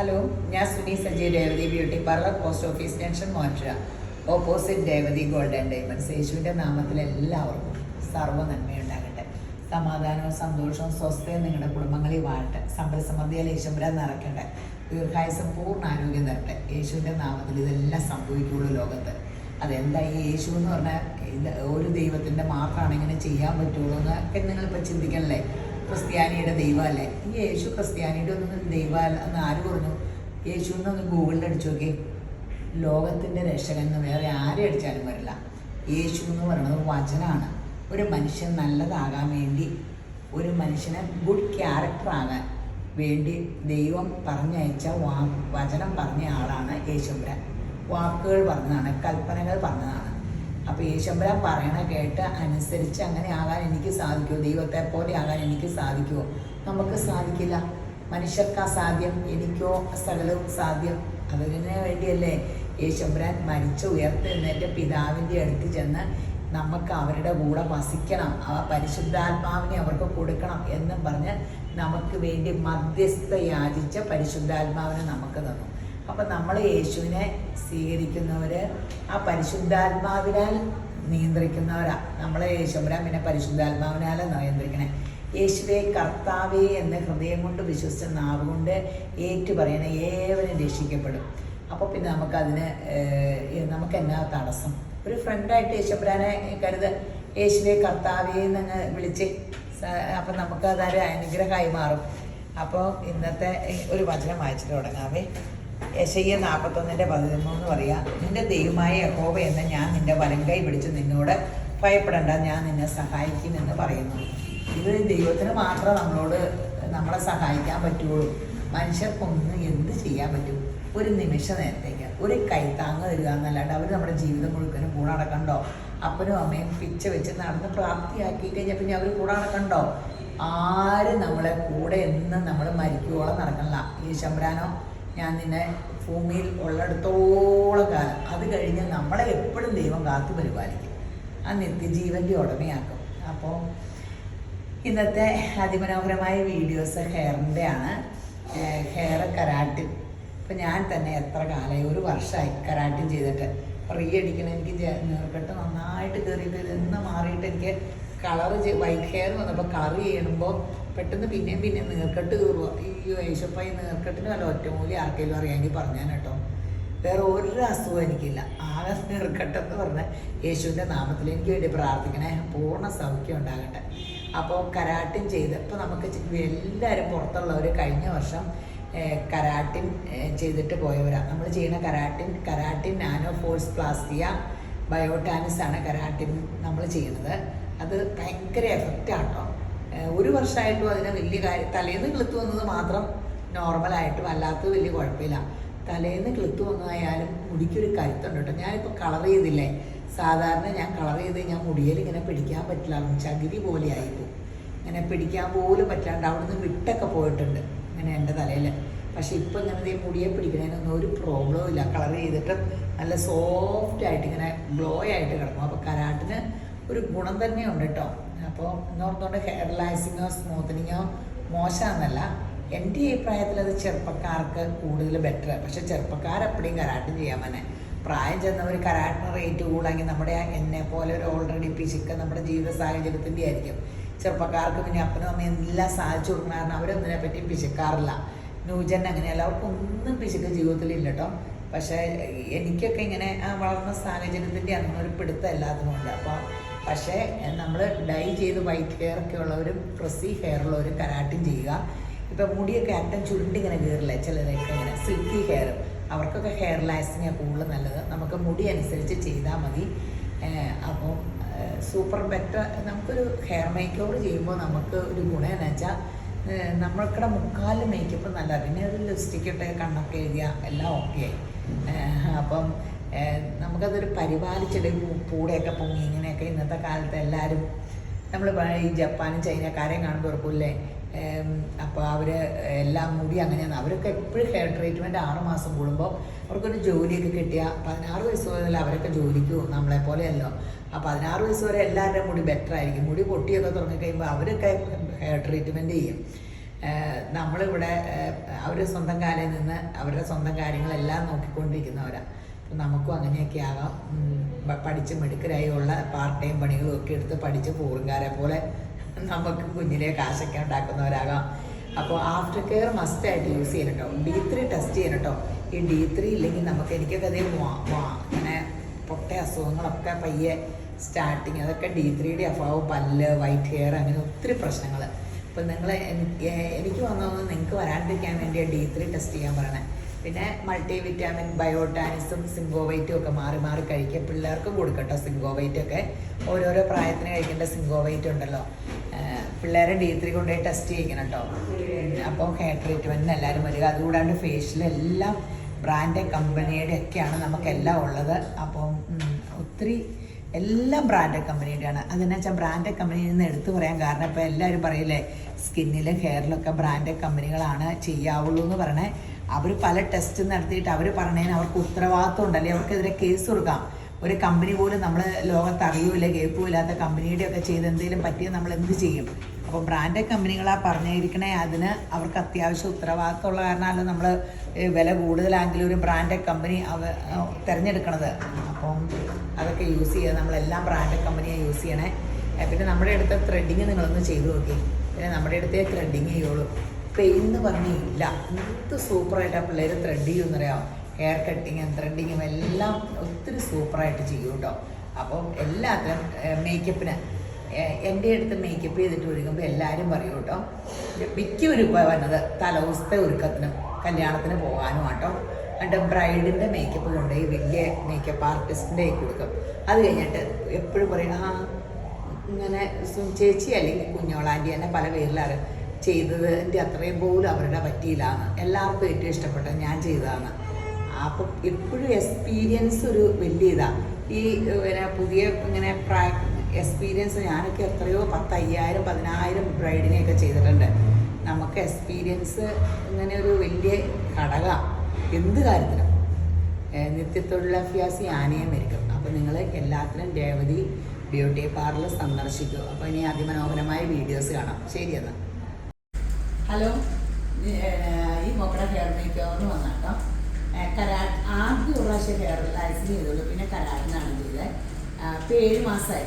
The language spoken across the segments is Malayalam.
ഹലോ, ഞാൻ Suni Saji Revathi beauty parlour, post office junction, മോൻട്ര, opposite Revathi gold and diamonds. യേശുവിൻ്റെ നാമത്തിൽ എല്ലാവർക്കും സർവ്വ നന്മയുണ്ടാകട്ടെ. സമാധാനവും സന്തോഷവും സ്വസ്ഥയും നിങ്ങളുടെ കുടുംബങ്ങളിൽ വാഴട്ടെ. സമ്പൽ സമൃദ്ധിയാൽ യേശുമ്പരാൻ നിറയ്ക്കട്ടെ. ദീർഘായുസം പൂർണ്ണ ആരോഗ്യം തരട്ടെ. യേശുവിൻ്റെ നാമത്തിൽ ഇതെല്ലാം സംഭവിക്കുകയുള്ളൂ ലോകത്ത്. അതെന്താ ഈ യേശു എന്ന് പറഞ്ഞാൽ ഇത് ഒരു ദൈവത്തിൻ്റെ മാത്രമാണ് ഇങ്ങനെ ചെയ്യാൻ പറ്റുള്ളൂ എന്നൊക്കെ നിങ്ങളിപ്പോൾ ചിന്തിക്കണല്ലേ. ക്രിസ്ത്യാനിയുടെ ദൈവമല്ലേ ഈ യേശു? ക്രിസ്ത്യാനിയുടെ ഒന്നും ദൈവമല്ല എന്ന് ആര് പറഞ്ഞു? യേശു എന്നൊന്ന് ഗൂഗിളിൽ അടിച്ചു നോക്കി. ലോകത്തിൻ്റെ രക്ഷകൻ എന്ന് വേറെ ആരെ അടിച്ചാലും വരില്ല. യേശു എന്ന് പറയുന്നത് വചനമാണ്. ഒരു മനുഷ്യൻ നല്ലതാകാൻ വേണ്ടി, ഒരു മനുഷ്യന് ഗുഡ് ക്യാരക്ടർ ആകാൻ വേണ്ടി ദൈവം പറഞ്ഞയച്ച വചനം പറഞ്ഞ ആളാണ് യേശുമ്പരാൻ. വാക്കുകൾ പറഞ്ഞതാണ്, കൽപ്പനകൾ പറഞ്ഞതാണ്. അപ്പോൾ യേശുമ്പരാൻ പറയണ കേട്ട് അനുസരിച്ച് അങ്ങനെ ആകാൻ എനിക്ക് സാധിക്കുമോ? ദൈവത്തെ പോലെ ആകാൻ എനിക്ക് സാധിക്കുമോ? നമുക്ക് സാധിക്കില്ല. മനുഷ്യർക്ക് അസാധ്യം, എനിക്കോ സകലവും സാധ്യം. അതിന് വേണ്ടിയല്ലേ യേശുമ്പരാൻ മരിച്ച ഉയർത്തെഴുന്നേറ്റ് പിതാവിൻ്റെ അടുത്ത് ചെന്ന് നമുക്ക് അവരുടെ കൂടെ വസിക്കണം, ആ പരിശുദ്ധാത്മാവിനെ അവർക്ക് കൊടുക്കണം എന്നും പറഞ്ഞ് നമുക്ക് വേണ്ടി മധ്യസ്ഥ യാചിച്ച പരിശുദ്ധാത്മാവിനെ നമുക്ക് തന്നു. അപ്പം നമ്മൾ യേശുവിനെ സ്വീകരിക്കുന്നവർ ആ പരിശുദ്ധാത്മാവിനാൽ നിയന്ത്രിക്കുന്നവരാണ്. നമ്മളെ യേശുമ്പരാൻ പിന്നെ പരിശുദ്ധാത്മാവിനാൽ നിയന്ത്രിക്കണേ. യേശുവെ കർത്താവേ എന്ന് ഹൃദയം കൊണ്ട് വിശ്വസിച്ച നാവ് കൊണ്ട് ഏറ്റു പറയണ ഏവരും രക്ഷിക്കപ്പെടും. അപ്പോൾ പിന്നെ നമുക്ക് എന്നാ തടസ്സം? ഒരു ഫ്രണ്ടായിട്ട് യേശുമ്പരാനെ യേശുവെ കർത്താവേ എന്നങ്ങ് വിളിച്ച് അപ്പം നമുക്കതൊരു അനുഗ്രഹമായി മാറും. അപ്പോൾ ഇന്നത്തെ ഒരു വചനം വായിച്ചിട്ട് തുടങ്ങാവേ. യെശയ്യാ 41:13 പറയാം. നിന്റെ ദൈവമായ യഹോവ എന്ന ഞാൻ നിന്റെ വലങ്കൈ പിടിച്ച് നിന്നോട് ഭയപ്പെടേണ്ട, ഞാൻ നിന്നെ സഹായിക്കുമെന്ന് പറയുന്നു. ഇത് ദൈവത്തിന് മാത്രമേ നമ്മളെ സഹായിക്കാൻ പറ്റുള്ളൂ. മനുഷ്യർക്കൊന്നും എന്ത് ചെയ്യാൻ പറ്റും? ഒരു നിമിഷ നേരത്തേക്ക് ഒരു കൈത്താങ്ങ് തരിക എന്നല്ലാണ്ട് അവർ നമ്മുടെ ജീവിതം മുഴുവനും കൂടെ നടക്കണ്ടോ? അപ്പനും അമ്മയും പിച്ച വെച്ച് നടന്ന് പ്രാപ്തിയാക്കി കഴിഞ്ഞാൽ പിന്നെ അവർ കൂടെ നടക്കണ്ടോ? ആരും നമ്മളെ കൂടെ എന്നും നമ്മൾ മരിക്കുവോളം നടക്കണില്ല. ഈ ശമ്പരാനോ ഞാൻ നിന്നെ ഭൂമിയിൽ ഉള്ളിടത്തോളം കാലം, അത് കഴിഞ്ഞ് നമ്മളെ എപ്പോഴും ദൈവം കാത്തു പരിപാലിക്കും, ആ നിത്യജീവൻ്റെ ഉടമയാക്കും. അപ്പോൾ ഇന്നത്തെ അതിമനോഹരമായ വീഡിയോസ് ഹെയറിൻ്റെ ആണ്. Hair keratin. ഇപ്പം ഞാൻ തന്നെ എത്ര കാലമായി, ഒരു വർഷമായി കരാട്ടിൻ ചെയ്തിട്ട്. ഫ്രീ അടിക്കണം. എനിക്ക് നീർക്കെട്ട് നന്നായിട്ട് കയറിയിട്ട് ഇന്ന് മാറിയിട്ട് എനിക്ക് കളറ് വൈറ്റ് ഹെയർ വന്നപ്പോൾ കളർ ചെയ്യുമ്പോൾ പെട്ടെന്ന് പിന്നെയും നീർക്കെട്ട് കയറുക. ഈ യേശപ്പ ഈ നീർക്കെട്ടിന് വല്ല ഒറ്റമൂലി ആർക്കെങ്കിലും അറിയാമെങ്കിൽ പറഞ്ഞാൽ കേട്ടോ. വേറെ ഒരു അസുഖം എനിക്കില്ല. ആകെ നീർക്കെട്ടെന്ന് പറഞ്ഞാൽ യേശുവിൻ്റെ നാമത്തിൽ എനിക്ക് വേണ്ടി പ്രാർത്ഥിക്കണേ. പൂർണ്ണ സൗഖ്യം ഉണ്ടാകട്ടെ. അപ്പോൾ കരാട്ടിൻ ചെയ്ത് ഇപ്പോൾ നമുക്ക് എല്ലാവരും പുറത്തുള്ളവർ കഴിഞ്ഞ വർഷം കരാട്ടിൻ ചെയ്തിട്ട് പോയവരാണ്. നമ്മൾ ചെയ്യുന്ന കരാട്ടിൻ നാനോ ഫോഴ്സ് പ്ലാസ്റ്റിയ ബയോടാനിസ് ആണ് കരാട്ടിൻ നമ്മൾ ചെയ്യുന്നത്. അത് ഭയങ്കര എഫക്റ്റാണ് കേട്ടോ. ഒരു വർഷമായിട്ടും അതിന് വലിയ കാര്യം. തലേന്ന് കിളുത്ത് വന്നത് മാത്രം നോർമലായിട്ടും, അല്ലാത്തത് വലിയ കുഴപ്പമില്ല. തലേന്ന് കിളുത്ത് വന്നതായാലും മുടിക്കൊരു കരുത്തുണ്ട് കേട്ടോ. ഞാനിപ്പോൾ കളർ ചെയ്തില്ലേ, സാധാരണ ഞാൻ കളർ ചെയ്ത് ഞാൻ മുടിയിൽ ഇങ്ങനെ പിടിക്കാൻ പറ്റില്ല, ചകിരി പോലെ ആയിപ്പോൾ ഇങ്ങനെ പിടിക്കാൻ പോലും പറ്റാണ്ട് അവിടുന്ന് വിട്ടൊക്കെ പോയിട്ടുണ്ട് ഇങ്ങനെ എൻ്റെ തലയിൽ. പക്ഷെ ഇപ്പോൾ ഇങ്ങനെ മുടിയെ പിടിക്കണതിനൊന്നും ഒരു പ്രോബ്ലവും ഇല്ല. കളർ ചെയ്തിട്ട് നല്ല സോഫ്റ്റായിട്ട് ഇങ്ങനെ ഗ്ലോ ആയിട്ട് കിടക്കും. അപ്പോൾ കരാട്ടിന് ഒരു ഗുണം തന്നെയുണ്ട് കേട്ടോ. അപ്പോൾ എന്നോർത്തോണ്ട് ഹെയർ റിലാക്സിങ്ങോ സ്മൂത്തനിങ്ങോ മോശമാണെന്നല്ല. എൻ്റെ അഭിപ്രായത്തിൽ അത് ചെറുപ്പക്കാർക്ക് കൂടുതൽ ബെറ്റർ. പക്ഷെ ചെറുപ്പക്കാരെപ്പോഴും കരാട്ടിൻ ചെയ്യാൻ തന്നെ. പ്രായം ചെന്നവർ കരാട്ടിന് റേറ്റ് കൂടാമെങ്കിൽ നമ്മുടെ എന്നെ പോലെ ഒരു ഓൾറെഡി പിശുക്ക് നമ്മുടെ ജീവിത സാഹചര്യത്തിൻ്റെ ആയിരിക്കും. ചെറുപ്പക്കാർക്ക് പിന്നെ അപ്പനും അമ്മയും എല്ലാം സാധിച്ചു കൊടുക്കണം. കാരണം അവരൊന്നിനെ പറ്റി പിശുക്കാറില്ല. ന്യൂജൻ അങ്ങനെയല്ല, അവർക്കൊന്നും പിശുക്ക് ജീവിതത്തിലില്ല കേട്ടോ. പക്ഷേ എനിക്കൊക്കെ ഇങ്ങനെ വളർന്ന സാഹചര്യത്തിൻ്റെ അങ്ങനൊരു പിടുത്തം എല്ലാത്തിനും ഉണ്ട്. അപ്പോൾ പക്ഷേ നമ്മൾ ഡൈ ചെയ്ത് വൈറ്റ് ഹെയർ ഒക്കെ ഉള്ളവരും ഫ്രസി ഹെയർ ഉള്ളവരും കരാട്ടിൻ ചെയ്യുക. ഇപ്പം മുടിയൊക്കെ അറ്റം ചുരുണ്ടിങ്ങനെ കയറില്ല ചിലരൊക്കെ ഇങ്ങനെ സിൽക്കി ഹെയർ, അവർക്കൊക്കെ ഹെയർ റിലാക്സിങ്ങാണ് കൂടുതൽ നല്ലത്. നമുക്ക് മുടി അനുസരിച്ച് ചെയ്താൽ മതി. അപ്പോൾ സൂപ്പർ ബെറ്റർ. നമുക്കൊരു ഹെയർ മേക്ക് ഓവർ ചെയ്യുമ്പോൾ നമുക്ക് ഒരു ഗുണം എന്ന് വെച്ചാൽ നമ്മൾക്കിടെ മുക്കാലും മേക്കപ്പ് നല്ല, പിന്നെ ഒരു ലിപ്സ്റ്റിക് ഇട്ട് കണ്ണൊക്കെ എഴുതിയ എല്ലാം ഓക്കെ. അപ്പം നമുക്കതൊരു പരിപാലിച്ചിട്ട് പൂടെയൊക്കെ പൊങ്ങി ഇങ്ങനെയൊക്കെ ഇന്നത്തെ കാലത്ത് എല്ലാവരും നമ്മൾ ഈ ജപ്പാനും ചൈനക്കാരെയും കാണുമ്പോൾ ഓർക്കൂല്ലേ. അപ്പോൾ അവർ എല്ലാം മുടി അങ്ങനെയാണ്. അവരൊക്കെ എപ്പോഴും ഹെയർ ട്രീറ്റ്മെൻറ്റ് 6 മാസം കൂടുമ്പോൾ അവർക്കൊരു ജോലിയൊക്കെ കിട്ടിയ 16 വയസ്സ് മുതൽ അവരൊക്കെ ജോലിക്ക് പോകും. നമ്മളെപ്പോലെയല്ലോ. അപ്പോൾ 16 വയസ്സ് വരെ എല്ലാവരുടെയും മുടി ബെറ്റർ ആയിരിക്കും. മുടി പൊട്ടിയൊക്കെ തുടങ്ങിക്കഴിയുമ്പോൾ അവരൊക്കെ ഹെയർ ട്രീറ്റ്മെൻറ്റ് ചെയ്യും. നമ്മളിവിടെ അവർ സ്വന്തം കാലിൽ നിന്ന് അവരുടെ സ്വന്തം കാര്യങ്ങളെല്ലാം നോക്കിക്കൊണ്ടിരിക്കുന്നവരാണ്. അപ്പം നമുക്കും അങ്ങനെയൊക്കെ ആകാം. പഠിച്ച് മിടുക്കരായുള്ള പാർട്ട് ടൈം പണികളും ഒക്കെ എടുത്ത് പഠിച്ച് പൂർങ്കാരെ പോലെ നമുക്ക് കുഞ്ഞിലെ കാശൊക്കെ ഉണ്ടാക്കുന്നവരാകാം. അപ്പോൾ ആഫ്റ്റർ കെയർ മസ്റ്റായിട്ട് യൂസ് ചെയ്യണം കേട്ടോ. D3 ടെസ്റ്റ് ചെയ്യണം കേട്ടോ. ഈ D3 ഇല്ലെങ്കിൽ എനിക്കൊക്കെ അതേ ഇങ്ങനെ പൊട്ട അസുഖങ്ങളൊക്കെ പയ്യെ സ്റ്റാർട്ടിങ്, അതൊക്കെ D3യുടെ അഭാവം, പല്ല്, വൈറ്റ് ഹെയർ, അങ്ങനെ ഒത്തിരി പ്രശ്നങ്ങൾ. അപ്പം എനിക്ക് വന്നതൊന്നും നിങ്ങൾക്ക് വരാണ്ടിരിക്കാൻ വേണ്ടിയാണ് D3 ടെസ്റ്റ് ചെയ്യാൻ പറയണേ. പിന്നെ മൾട്ടി വിറ്റാമിൻ, ബയോട്ടാനിസും, സിങ്കോവൈറ്റും ഒക്കെ മാറി മാറി കഴിക്കുക. പിള്ളേർക്കും കൊടുക്കട്ടോ സിങ്കോവൈറ്റൊക്കെ. ഓരോരോ പ്രായത്തിന് കഴിക്കേണ്ട സിങ്കോവൈറ്റ് ഉണ്ടല്ലോ. പിള്ളേരെ D3 കൊണ്ടുപോയി ടെസ്റ്റ് ചെയ്യിക്കണം കേട്ടോ. അപ്പോൾ ഹെയർ ട്രീറ്റ്മെൻറ്റിന് എല്ലാവരും വരിക. അതുകൂടാണ്ട് ഫേഷ്യലെല്ലാം ബ്രാൻഡ് കമ്പനിയുടെ ഒക്കെയാണ് നമുക്കെല്ലാം ഉള്ളത്. അപ്പം ഒത്തിരി എല്ലാം ബ്രാൻഡഡ് കമ്പനിയുടെയാണ്. അതെന്നു വെച്ചാൽ ബ്രാൻഡഡ് കമ്പനിയിൽ നിന്ന് എടുത്തു പറയാൻ കാരണം ഇപ്പോൾ എല്ലാവരും പറയില്ലേ സ്കിന്നിലും ഹെയറിലൊക്കെ ബ്രാൻഡഡ് കമ്പനികളാണ് ചെയ്യാവുള്ളൂ എന്ന് പറയണേ. അവർ പല ടെസ്റ്റ് നടത്തിയിട്ട് അവർ പറഞ്ഞതിന് അവർക്ക് ഉത്തരവാദിത്വം ഉണ്ടല്ലേ, അവർക്കെതിരെ കേസ് കൊടുക്കാം. ഒരു കമ്പനി പോലും നമ്മൾ ലോകത്ത് അറിയൂല, കേൾക്കൂലാത്ത കമ്പനിയുടെയൊക്കെ ചെയ്ത് എന്തെങ്കിലും പറ്റിയാൽ നമ്മൾ എന്ത് ചെയ്യും? അപ്പോൾ ബ്രാൻഡഡ് കമ്പനികളാണ് പറഞ്ഞിരിക്കണേ, അതിന് അവർക്ക് അത്യാവശ്യം ഉത്തരവാദിത്തമുള്ള കാരണമല്ല നമ്മൾ വില കൂടുതലാണെങ്കിലും ഒരു ബ്രാൻഡഡ് കമ്പനി തിരഞ്ഞെടുക്കണത്. അപ്പം അതൊക്കെ യൂസ് ചെയ്യുക. നമ്മളെല്ലാം ബ്രാൻഡഡ് കമ്പനിയെ യൂസ് ചെയ്യണേ. പിന്നെ നമ്മുടെ അടുത്ത ത്രെഡിങ് നിങ്ങളൊന്ന് ചെയ്തു നോക്കി. പിന്നെ നമ്മുടെ അടുത്തേ ത്രെഡിങ് ചെയ്യുള്ളൂ. പെയിൻ എന്ന് പറഞ്ഞില്ല, എന്ത് സൂപ്പറായിട്ടാണ് പിള്ളേർ ത്രെഡ് ചെയ്യുമെന്നറിയാം. ഹെയർ കട്ടിങ്ങും ത്രെഡിങ്ങും എല്ലാം ഒത്തിരി സൂപ്പറായിട്ട് ചെയ്യും കേട്ടോ. അപ്പം എല്ലാത്തിനും മേക്കപ്പിന് എൻ്റെ അടുത്ത് മേക്കപ്പ് ചെയ്തിട്ട് ഒരുങ്ങുമ്പോൾ എല്ലാവരും പറയും കേട്ടോ. മിക്കവരും ഇപ്പോൾ വന്നത് തലേദിവസത്തെ ഒരുക്കത്തിനും കല്യാണത്തിന് പോകാനും കേട്ടോ. എന്നിട്ട് ബ്രൈഡിൻ്റെ മേക്കപ്പ് കൊണ്ടുപോയി വലിയ മേക്കപ്പ് ആർട്ടിസ്റ്റിൻ്റെ കൊടുക്കും. അത് കഴിഞ്ഞിട്ട് എപ്പോഴും പറയും ഇങ്ങനെ ചേച്ചി അല്ലെങ്കിൽ കുഞ്ഞോളാൻറ്റി തന്നെ പല പേരിലാണ് ചെയ്തതിൻ്റെ അത്രയും പോലും അവരുടെ പറ്റിയില്ലാന്ന്. എല്ലാവർക്കും ഏറ്റവും ഇഷ്ടപ്പെട്ടത് ഞാൻ ചെയ്തതാണ്. അപ്പം എപ്പോഴും എക്സ്പീരിയൻസ് ഒരു വലിയ ഇതാണ്. ഈ പിന്നെ പുതിയ ഇങ്ങനെ എക്സ്പീരിയൻസ് ഞാനൊക്കെ എത്രയോ 10,000 10,000 ബ്രൈഡിനെയൊക്കെ ചെയ്തിട്ടുണ്ട്. നമുക്ക് എക്സ്പീരിയൻസ് ഇങ്ങനെ ഒരു വലിയ ഘടകം എന്ത് കാര്യത്തിനും. നിത്യത്തൊഴിലഭ്യാസി ആനയും വരിക്കും. അപ്പോൾ നിങ്ങൾ എല്ലാത്തിനും രേവതി ബ്യൂട്ടി പാർലർ സന്ദർശിക്കും. അപ്പോൾ ഇനി അതിമനോഹരമായ വീഡിയോസ് കാണാം. ശരി എന്നാൽ. ഹലോ, ഈ മക്കളുടെ ഹെയർ മേക്കോറിന് വന്നാട്ടോ. ആദ്യം ഒരു പ്രാവശ്യം ഹെയർ റിലാക്സിന് ചെയ്തോളൂ, പിന്നെ കരാട്ടിനാണ് ചെയ്തത്. ഇപ്പോൾ 7 മാസമായി,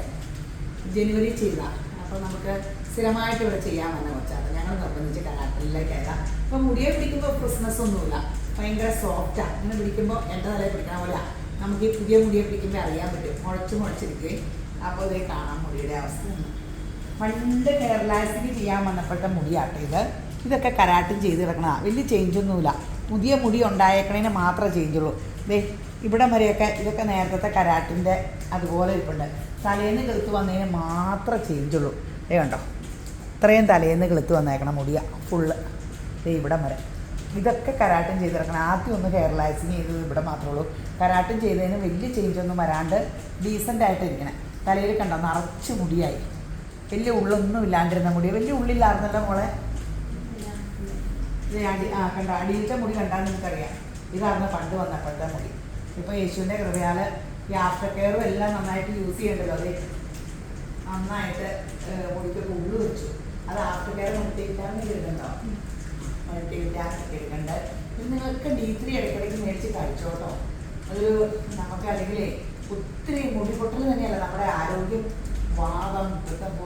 ജനുവരി ചെയ്താണ്. അപ്പോൾ നമുക്ക് സ്ഥിരമായിട്ട് ഇവിടെ ചെയ്യാമെന്ന് വെച്ചാൽ ഞങ്ങൾ നിർബന്ധിച്ച് കരാട്ടിലേക്ക് കയറാം. അപ്പോൾ മുടിയെ പിടിക്കുമ്പോൾ ക്രിസ്മസ് ഒന്നുമില്ല, ഭയങ്കര സോഫ്റ്റാണ്. ഇങ്ങനെ പിടിക്കുമ്പോൾ എൻ്റെ തലയിൽ പിടിക്കണ പോലെ നമുക്ക് ഈ പുതിയ മുടിയെ പിടിക്കുമ്പോൾ അറിയാൻ പറ്റും. മുളച്ചിരിക്കുകയും അപ്പോൾ ഇതേ കാണാം മുടിയുടെ അവസ്ഥ. പണ്ട് ഹെയർ റിലാക്സിന് ചെയ്യാൻ വന്നപ്പോഴത്തെ മുടിയാട്ടോ ഇതൊക്കെ കരാട്ടും ചെയ്ത് കിടക്കണതാണ്. വലിയ ചേഞ്ചൊന്നുമില്ല. പുതിയ മുടി ഉണ്ടായേക്കണേന് മാത്രമേ ചേഞ്ചുള്ളൂ. ദേ ഇവിടെ വരെയൊക്കെ ഇതൊക്കെ നേരത്തെ കരാട്ടിൻ്റെ അതുപോലെ ഇരിപ്പുണ്ട്. തലേന്ന് കിളുത്ത് വന്നതിന് മാത്രമേ ചേഞ്ചുള്ളൂ. കണ്ടോ, ഇത്രയും തലേന്ന് കിളുത്ത് വന്നേക്കണം മുടിയാണ് ഫുള്ള്. ഇവിടെ വരെ ഇതൊക്കെ കരാട്ടും ചെയ്തിറക്കണം. ആദ്യം ഒന്ന് ഹെയർ റിലാക്സിങ് ചെയ്തത് ഇവിടെ മാത്രമേ ഉള്ളൂ. കരാട്ടും ചെയ്തതിന് വലിയ ചേഞ്ചൊന്നും വരാണ്ട് ഡീസൻ്റായിട്ട് ഇരിക്കണേ. തലയിൽ കണ്ടോ നിറച്ച് മുടിയായി. വലിയ ഉള്ളൊന്നും ഇല്ലാണ്ടിരുന്ന മുടി, വലിയ ഉള്ളില്ലായിരുന്നല്ലോ മോളെ. കണ്ട അടിയിലത്തെ മുടി കണ്ടാൽ നിങ്ങൾക്കറിയാം. ഇതായിരുന്നു പണ്ട് വന്നപ്പോഴത്തെ മുടി. ഇപ്പോൾ യേശുവിൻ്റെ കൃപയാൽ ഈ ആഫ്റ്റർ കെയറും എല്ലാം നന്നായിട്ട് യൂസ് ചെയ്യണ്ടല്ലോ. അത് നന്നായിട്ട് മുടിക്കൊക്കെ ഉള്ളു വെച്ചു. അത് ആഫ്റ്റർ കെയർ മൾട്ടിവിറ്റാമിൻ എടുക്കണ്ടോ, മൾട്ടിവിറ്റാമിൻ എടുക്കണ്ട്. പിന്നെ നിങ്ങൾക്ക് D3 ഇടയ്ക്കിടയ്ക്ക് മേടിച്ച് കഴിച്ചോട്ടോ. അതൊരു നമുക്ക് അല്ലെങ്കിൽ ഒത്തിരി മുടി പൊട്ടൽ തന്നെയല്ല, നമ്മുടെ ആരോഗ്യം, വാദം,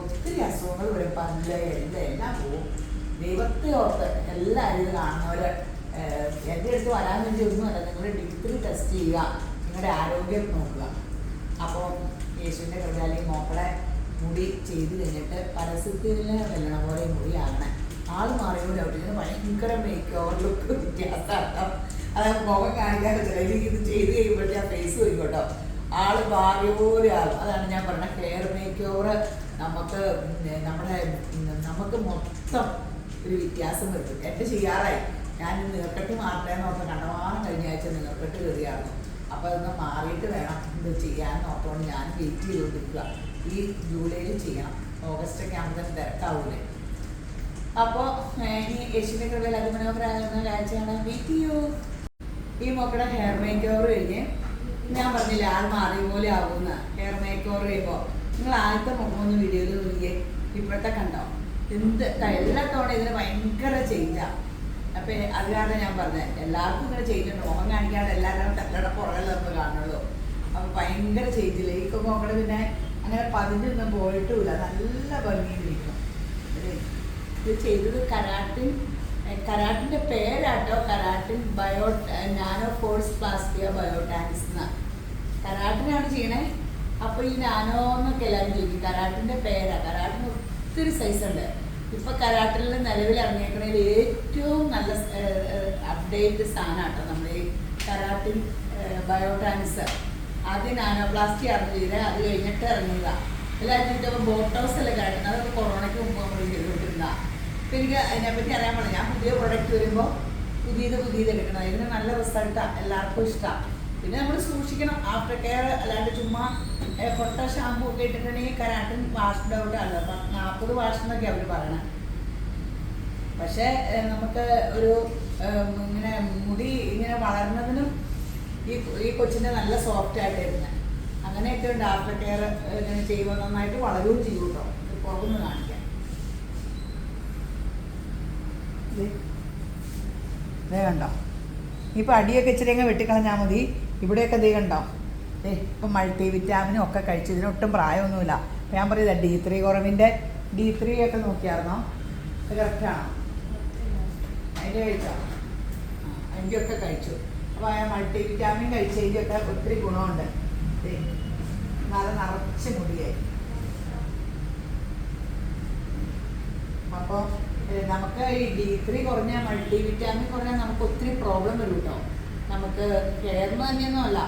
ഒത്തിരി അസുഖങ്ങൾ വരും. പല്ല് എല്ലാം പോവും. ദൈവത്തെ ഓർത്ത് എല്ലാവരും ഇത് കാണുന്നവർ എൻ്റെ അടുത്ത് വരാൻ വേണ്ടി ഒന്നുമല്ല, നിങ്ങൾ D3 ടെസ്റ്റ് ചെയ്യുക, നിങ്ങളുടെ ആരോഗ്യം നോക്കുക. അപ്പോൾ യേശുവിൻ്റെ കൃപയാൽ മോക്കളെ മുടി ചെയ്ത് കഴിഞ്ഞിട്ട് പരസ്യത്തിൽ വെല്ലണ പോലെ മുടിയാകണേ. ആൾ മാറിയോടെ ഔട്ടിന് ഭയങ്കര മേക്ക് ഓവർ ലുക്ക് വ്യത്യാസമാട്ടോ. അതായത് മുഖം കാണിക്കാൻ പറ്റില്ല. എനിക്ക് ഇത് ചെയ്ത് കഴിയുമ്പോഴത്തെ ആ ഫേസ് പോയിക്കോട്ടോ, ആൾ മാറിയ പോലെ ആകും. അതാണ് ഞാൻ പറഞ്ഞ ഹെയർ മേക്ക് ഓവർ നമുക്ക് മൊത്തം ഒരു വ്യത്യാസം വരും. എൻ്റെ ചെയ്യാറായി. ഞാൻ നീർക്കെട്ട് മാറട്ടെന്ന് ഓർത്ത് കണ്ടമാനം കഴിഞ്ഞ ആഴ്ച നീർക്കെട്ട് കയറിയായിരുന്നു. അപ്പോൾ അതൊന്ന് മാറിയിട്ട് വേണം ഇത് ചെയ്യാൻ ഓർത്തുകൊണ്ട് ഞാൻ വെയിറ്റ് ചെയ്തുകൊണ്ടിരിക്കുക. ഈ ജൂലൈയിൽ ചെയ്യണം, ഓഗസ്റ്റൊക്കെ ആകുമ്പോൾ തിരക്കാവൂലേ. അപ്പോൾ ഇനി യേശുവിൻ്റെ കൃപയിൽ അതിമനോഹരമാകുന്ന കാഴ്ചയാണ്. വെയിറ്റ് ചെയ്യൂ. ഈ മക്കളുടെ ഹെയർ മേക്ക് ഓവർ കഴിഞ്ഞ് ഞാൻ പറഞ്ഞില്ല ആൾ മാറിയ പോലെ ആകുമെന്ന്. ഹെയർ മേക്ക് ഓവർ ചെയ്യുമ്പോൾ നിങ്ങൾ ആദ്യത്തെ മുഖമൊന്ന് വീഡിയോയിൽ നോക്കിയേ. ഇപ്പോഴത്തെ കണ്ടോ എല്ലാ തവണ ഇതിന് ഭയങ്കര ചേഞ്ചാണ്. അപ്പൊ അത് കാരണം ഞാൻ പറഞ്ഞത് എല്ലാവർക്കും ഇങ്ങനെ ചെയ്തിട്ടുണ്ട്. മുഖം കാണിക്കാണ്ട് എല്ലാവരും തലയുടെ പുറകെ നമ്മൾ കാണുള്ളൂ. അപ്പൊ ഭയങ്കര ചേഞ്ചില്ല. ഈ മോക്കടെ പിന്നെ അങ്ങനെ പതിഞ്ഞൊന്നും പോയിട്ടുമില്ല, നല്ല ഭംഗിയിലിരിക്കും. ഇത് ചെയ്തത് കരാട്ടിന്റെ പേരാട്ടോ, കരാട്ടിൻ നാനോ ഫോഴ്സ് പ്ലാസ്റ്റിയ ബയോടാക്സ് എന്നാണ്. കരാട്ടിനാണ് ചെയ്യണേ. അപ്പൊ ഈ നാനോ എന്നൊക്കെ എല്ലാവരും ചോദിക്കും. കരാട്ടിന്റെ പേരാ. കരാട്ടിന് ഒത്തിരി സൈസ് ഉണ്ട്. ഇപ്പൊ കരാട്ടിൽ നിലവിൽ ഇറങ്ങിയേക്കണതിൽ ഏറ്റവും നല്ല അപ്ഡേറ്റ് സാധനമാട്ടോ നമ്മൾ ഈ കരാട്ടിൻ ബയോടാക്സ്. ആദ്യം നാനോപ്ലാസ്റ്റി ആണ് ചെയ്തത്, അത് കഴിഞ്ഞിട്ട് ഇറങ്ങിയതാണ്. എല്ലാവരും ചോദിച്ചപ്പോൾ ബോട്ടോസ് അല്ലേ കാട്ടുന്നത്, അതൊക്കെ കൊറോണയ്ക്ക് മുമ്പ് നമ്മൾ ചെയ്തുകൊണ്ടിരുന്നതാണ്. അപ്പം എനിക്ക് അതിനെപ്പറ്റി അറിയാൻ പാടില്ല. ഞാൻ പുതിയ പ്രൊഡക്റ്റ് വരുമ്പോൾ പുതിയത് എടുക്കണം. ഇതിന് നല്ല റിസൾട്ടാണ്, എല്ലാവർക്കും ഇഷ്ടമാണ്. പിന്നെ നമ്മൾ സൂക്ഷിക്കണം, ആഫ്റ്റർ കെയർ. അല്ലാണ്ട് ചുമ്മാ കൊട്ട ഷാമ്പൂ ഒക്കെ ഇട്ടിട്ടുണ്ടെങ്കിൽ കരാട്ടിൻ വാഷ്ഡ് ഔട്ട് അല്ല, 40 വാഷ് എന്നൊക്കെ അവർ പറയണേ. പക്ഷേ നമുക്ക് ഒരു ഇങ്ങനെ മുടി ഇങ്ങനെ വളർന്നതിനും ഈ കൊച്ചിൻ്റെ നല്ല സോഫ്റ്റ് ആയിട്ട് വരുന്നത് അങ്ങനെയൊക്കെ ഉണ്ട്. ആഫ്റ്റർ കെയർ ഇങ്ങനെ ചെയ്യുമ്പോൾ നന്നായിട്ട് വളരുകയും ചെയ്യും കേട്ടോ. പുറത്തുനിന്ന് കാണിക്കാം. ഇതേ കണ്ടോ, ഇപ്പം അടിയൊക്കെ ഇച്ചിരി അങ്ങ് വെട്ടിക്കളഞ്ഞാൽ മതി. ഇവിടെയൊക്കെ ഇതേ കണ്ടോ, ഇപ്പം മൾട്ടി വിറ്റാമിനും ഒക്കെ കഴിച്ചു. ഇതിനൊട്ടും പ്രായമൊന്നുമില്ല. അപ്പം ഞാൻ പറയുന്നത് D3 കുറവിൻ്റെ D3 ഒക്കെ നോക്കിയായിരുന്നോ? അത് കറക്റ്റാണോ? അതിൻ്റെ കഴിച്ചോ? അതിൻ്റെയൊക്കെ കഴിച്ചു. അപ്പോൾ ആ മൾട്ടി വിറ്റാമിൻ കഴിച്ചതിൻ്റെയൊക്കെ ഒത്തിരി ഗുണമുണ്ട്. നല്ല നിറച്ച് മുടിയായി. അപ്പോൾ നമുക്ക് ഈ D3 കുറഞ്ഞ മൾട്ടി വിറ്റാമിൻ കുറഞ്ഞാൽ നമുക്ക് ഒത്തിരി പ്രോബ്ലം വരും കേട്ടോ. നമുക്ക് കെയറിന് തന്നെയൊന്നും അല്ല,